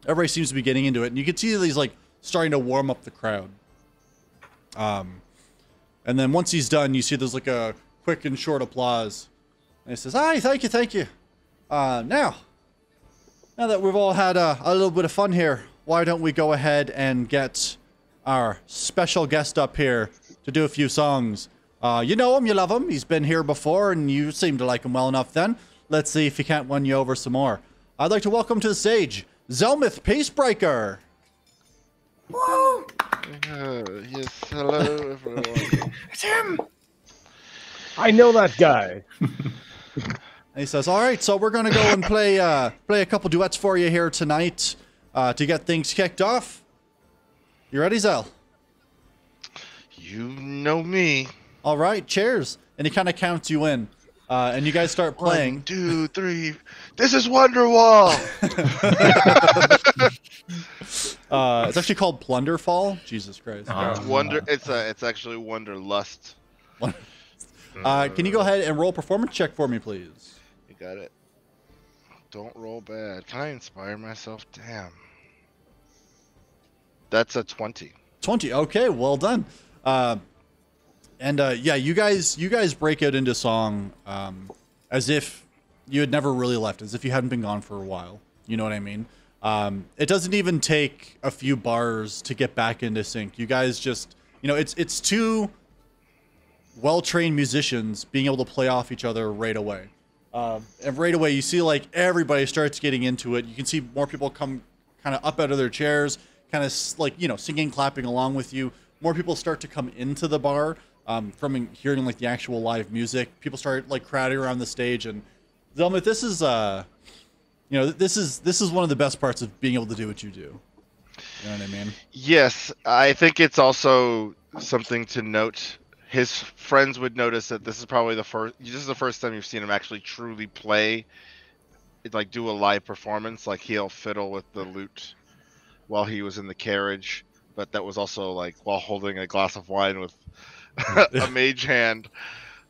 everybody seems to be getting into it. And you can see that he's like starting to warm up the crowd. And then once he's done, you see there's like a quick and short applause. And he says, "Hi, thank you. Now that we've all had a little bit of fun here, why don't we go ahead and get our special guest up here to do a few songs. You know him, you love him. He's been here before, and you seem to like him well enough then. Let's see if he can't win you over some more. I'd like to welcome to the stage, Zelmith Peacebreaker." Whoa! Yes, hello everyone. It's him! I know that guy. And he says, "All right, so we're going to go and play a couple duets for you here tonight to get things kicked off. You ready, Zell?" You know me. All right, cheers. And he kind of counts you in. And you guys start playing. 1, 2, 3. This is Wonderwall. It's actually called Plunderfall. Jesus Christ. It's actually Wonderlust. Can you go ahead and roll a performance check for me, please? You got it. Don't roll bad. Can I inspire myself? Damn. That's a 20. 20. Okay, well done. Yeah, you guys break out into song as if you had never really left, as if you hadn't been gone for a while. You know what I mean? It doesn't even take a few bars to get back into sync. You guys just, you know, it's two well-trained musicians being able to play off each other right away. And right away, you see like everybody starts getting into it. You can see more people come kind of up out of their chairs, kind of like, you know, singing, clapping along with you. More people start to come into the bar from hearing like the actual live music. People start like crowding around the stage. And Zelmith, this is you know, this is one of the best parts of being able to do what you do. You know what I mean? Yes, I think it's also something to note. His friends would notice that this is probably the first time you've seen him actually truly play, like do a live performance. Like he'll fiddle with the lute while he was in the carriage, but that was also like while holding a glass of wine with a mage hand.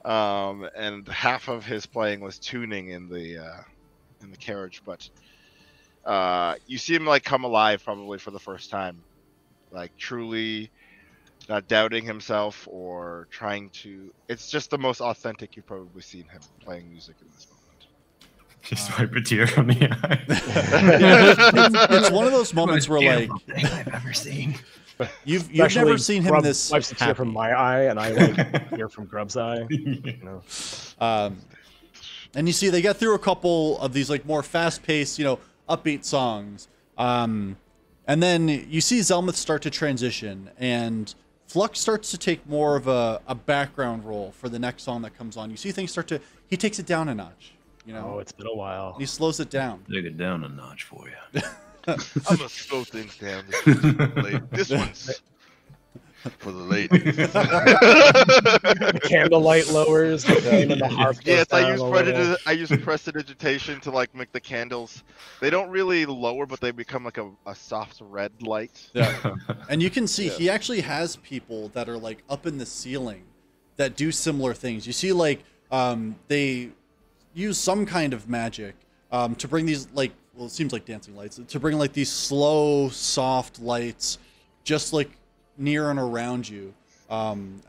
And half of his playing was tuning in the carriage. But you see him like come alive probably for the first time, like truly not doubting himself or trying to. It's just the most authentic you've probably seen him playing music in this moment. Just wipe a tear from the eye. It's one of those moments where like thing I've ever seen. you've never seen him Grub this wipes the tear happy. from my eye, and I like tear from Grub's eye. You know. And you see they get through a couple of these like more fast-paced, you know, upbeat songs. And then you see Zelmith start to transition, and Flux starts to take more of a background role for the next song that comes on. You see things he takes it down a notch, you know. Oh, it's been a while. He slows it down. Take it down a notch for you. I'm gonna slow things down. This one's for the ladies. The candlelight lowers, the flame and the harp goes Yes, down a little. I use prestidigitation to like make the candles. They don't really lower, but they become like a soft red light. Yeah. And you can see he actually has people that are like up in the ceiling that do similar things. You see like they use some kind of magic to bring these like, well, it seems like dancing lights, to bring like these slow, soft lights just like near and around you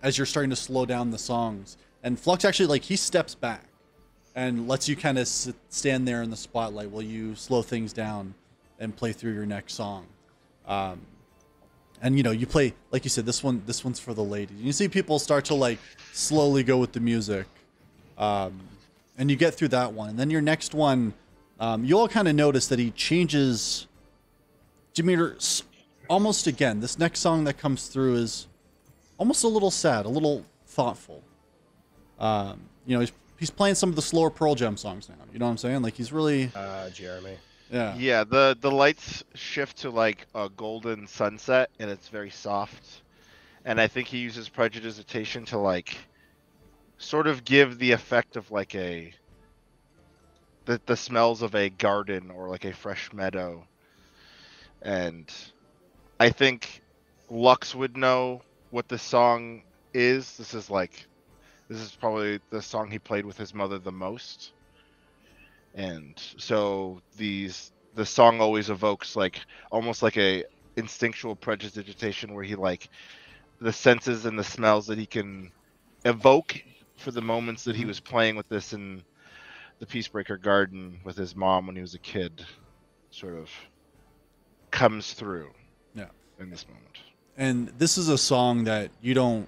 as you're starting to slow down the songs. And Flux actually, like, he steps back and lets you kind of stand there in the spotlight while you slow things down and play through your next song. And you play, like you said, this one's for the ladies. You see people start to like slowly go with the music, and you get through that one, and then your next one, you all kind of notice that he changes demeanor almost again. This next song that comes through is almost a little sad, a little thoughtful. He's playing some of the slower Pearl Jam songs now. You know what I'm saying? Like he's really Jeremy. yeah. Yeah, the lights shift to like a golden sunset, and it's very soft. And I think he uses prestidigitation to like sort of give the effect of like the smells of a garden or like a fresh meadow. And I think Lux would know what the song is. This is probably the song he played with his mother the most. And so the song always evokes like almost like a instinctual prestidigitation where he like the senses and the smells that he can evoke for the moments that he was playing with this in the Peacebreaker Garden with his mom when he was a kid sort of comes through in this moment. And this is a song that you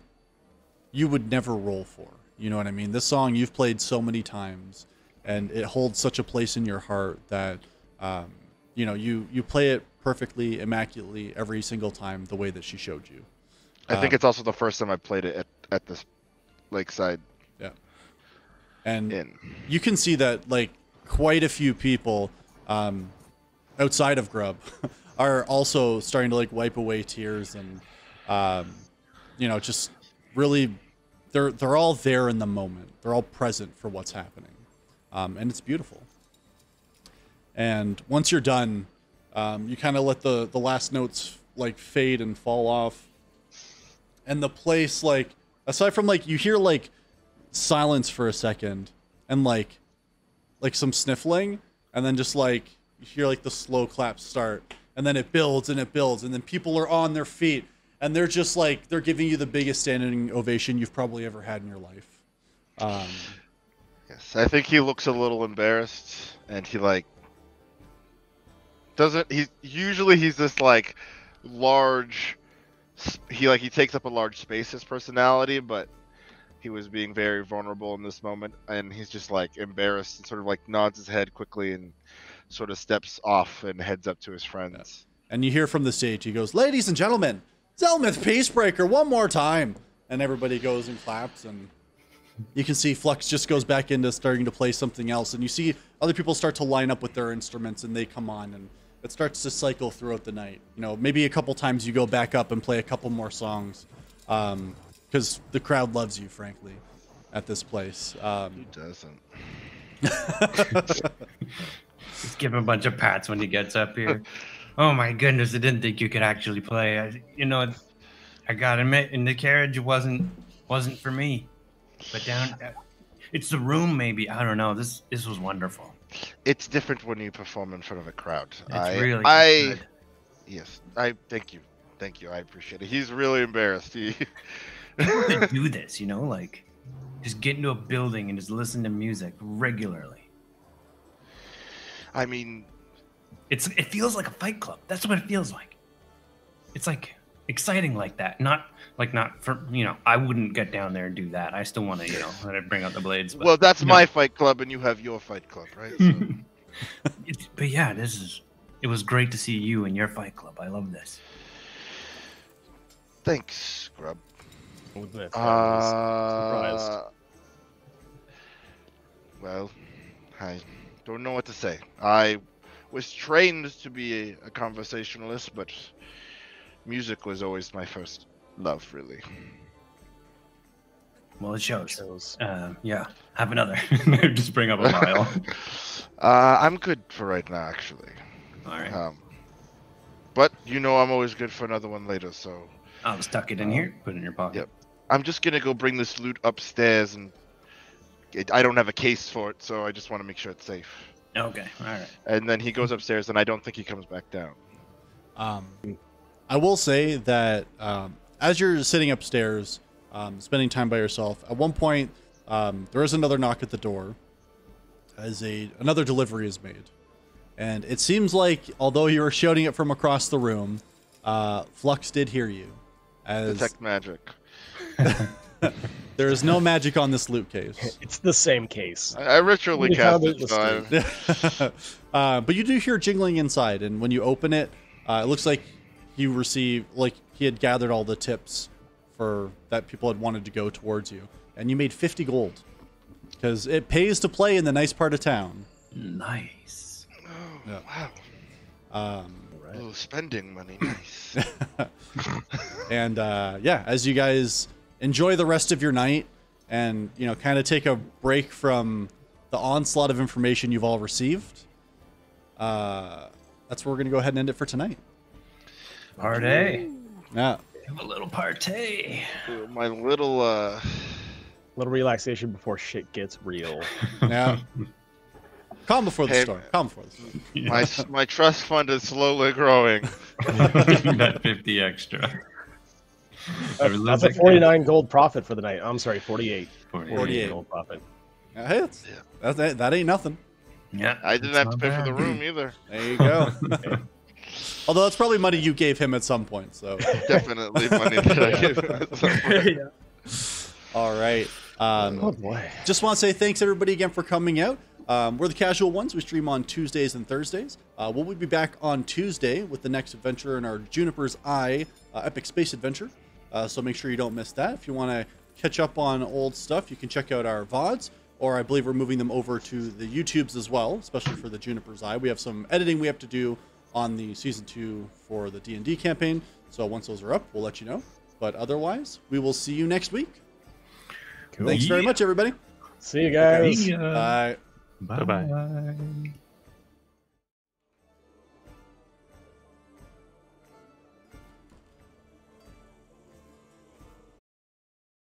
would never roll for. You know what I mean? This song you've played so many times, and it holds such a place in your heart that you play it perfectly, immaculately every single time the way that she showed you. I think it's also the first time I played it at this lakeside. Yeah. And you can see that like quite a few people outside of Grub are also starting to like wipe away tears and just really they're all there in the moment. They're all present for what's happening. And it's beautiful. And once you're done, you kind of let the last notes like fade and fall off. And the place, like, aside from like, you hear like silence for a second and like some sniffling, and then just like, you hear like the slow claps start, and then it builds and it builds, and then people are on their feet, and they're just like, they're giving you the biggest standing ovation you've probably ever had in your life. Yes, I think he looks a little embarrassed, and he like doesn't. He's this like large. He takes up a large space, his personality, but he was being very vulnerable in this moment, and he's just like embarrassed and sort of like nods his head quickly and sort of steps off and heads up to his friends. And you hear from the stage, he goes, "Ladies and gentlemen, Zelmith Peacebreaker, one more time." And everybody goes and claps, and you can see Flux just goes back into starting to play something else, and you see other people start to line up with their instruments, and they come on, and it starts to cycle throughout the night. Maybe a couple times you go back up and play a couple more songs, because the crowd loves you, frankly, at this place. Who doesn't? Just give him a bunch of pats when he gets up here. Oh my goodness, I didn't think you could actually play. I gotta admit, in the carriage, it wasn't for me. But down, it's the room, maybe. I don't know. This was wonderful. It's different when you perform in front of a crowd. It's really good. Yes, thank you. I appreciate it. He's really embarrassed. To do this, like just get into a building and just listen to music regularly. I mean, it feels like a fight club. That's what it feels like. It's like exciting like that. Not for I wouldn't get down there and do that. I still want to let it bring out the blades. But, well, that's my fight club, and you have your fight club, right? So. But yeah, it was great to see you and your fight club. I love this. Thanks, Grub. Surprised. Well, I don't know what to say. I was trained to be a conversationalist, but music was always my first love, really. Well, it shows. Yeah, have another. Just bring up a vial. I'm good for right now, actually. All right. But I'm always good for another one later, so... I'll just tuck it in here, put it in your pocket. Yep. I'm just gonna go bring this loot upstairs, and I don't have a case for it, so I just want to make sure it's safe. Okay, all right. And then he goes upstairs, and I don't think he comes back down. I will say that as you're sitting upstairs, spending time by yourself, at one point there is another knock at the door as another delivery is made. And it seems like, although you were shouting it from across the room, Flux did hear you. As Detect magic. there is no magic on this loot case. It's the same case. I ritually We cast found it. it So But you do hear jingling inside, and when you open it, it looks like you received, like he had gathered all the tips for that people had wanted to go towards you, and you made 50 gold because it pays to play in the nice part of town. Nice. Oh, Yeah. wow. Oh, spending money. Nice. And yeah, as you guys enjoy the rest of your night and, you know, kind of take a break from the onslaught of information you've all received, that's where we're going to go ahead and end it for tonight. Party. Yeah. Have a little party. My little Little relaxation before shit gets real. Yeah. Calm before the Hey, storm. Calm before the storm. my trust fund is slowly growing. That 50 extra. That's a 49 gold profit for the night. I'm sorry, 48. 48 gold profit. Hey, that ain't nothing. Yeah. I didn't have to pay for the room either. There you go. Although that's probably money you gave him at some point. So Definitely money that I gave him at some point. Yeah. all right. Oh boy. Just want to say thanks everybody again for coming out. We're the Casual Ones. We stream on Tuesdays and Thursdays. We'll be back on Tuesday with the next adventure in our Juniper's Eye epic space adventure. So make sure you don't miss that. If you want to catch up on old stuff, you can check out our VODs, or I believe we're moving them over to the YouTubes as well, especially for the Juniper's Eye. We have some editing we have to do on the Season 2 for the D&D campaign. So once those are up, we'll let you know. But otherwise, we will see you next week. Cool. Thanks very much, everybody. See you guys. Bye. Bye-bye. Bye.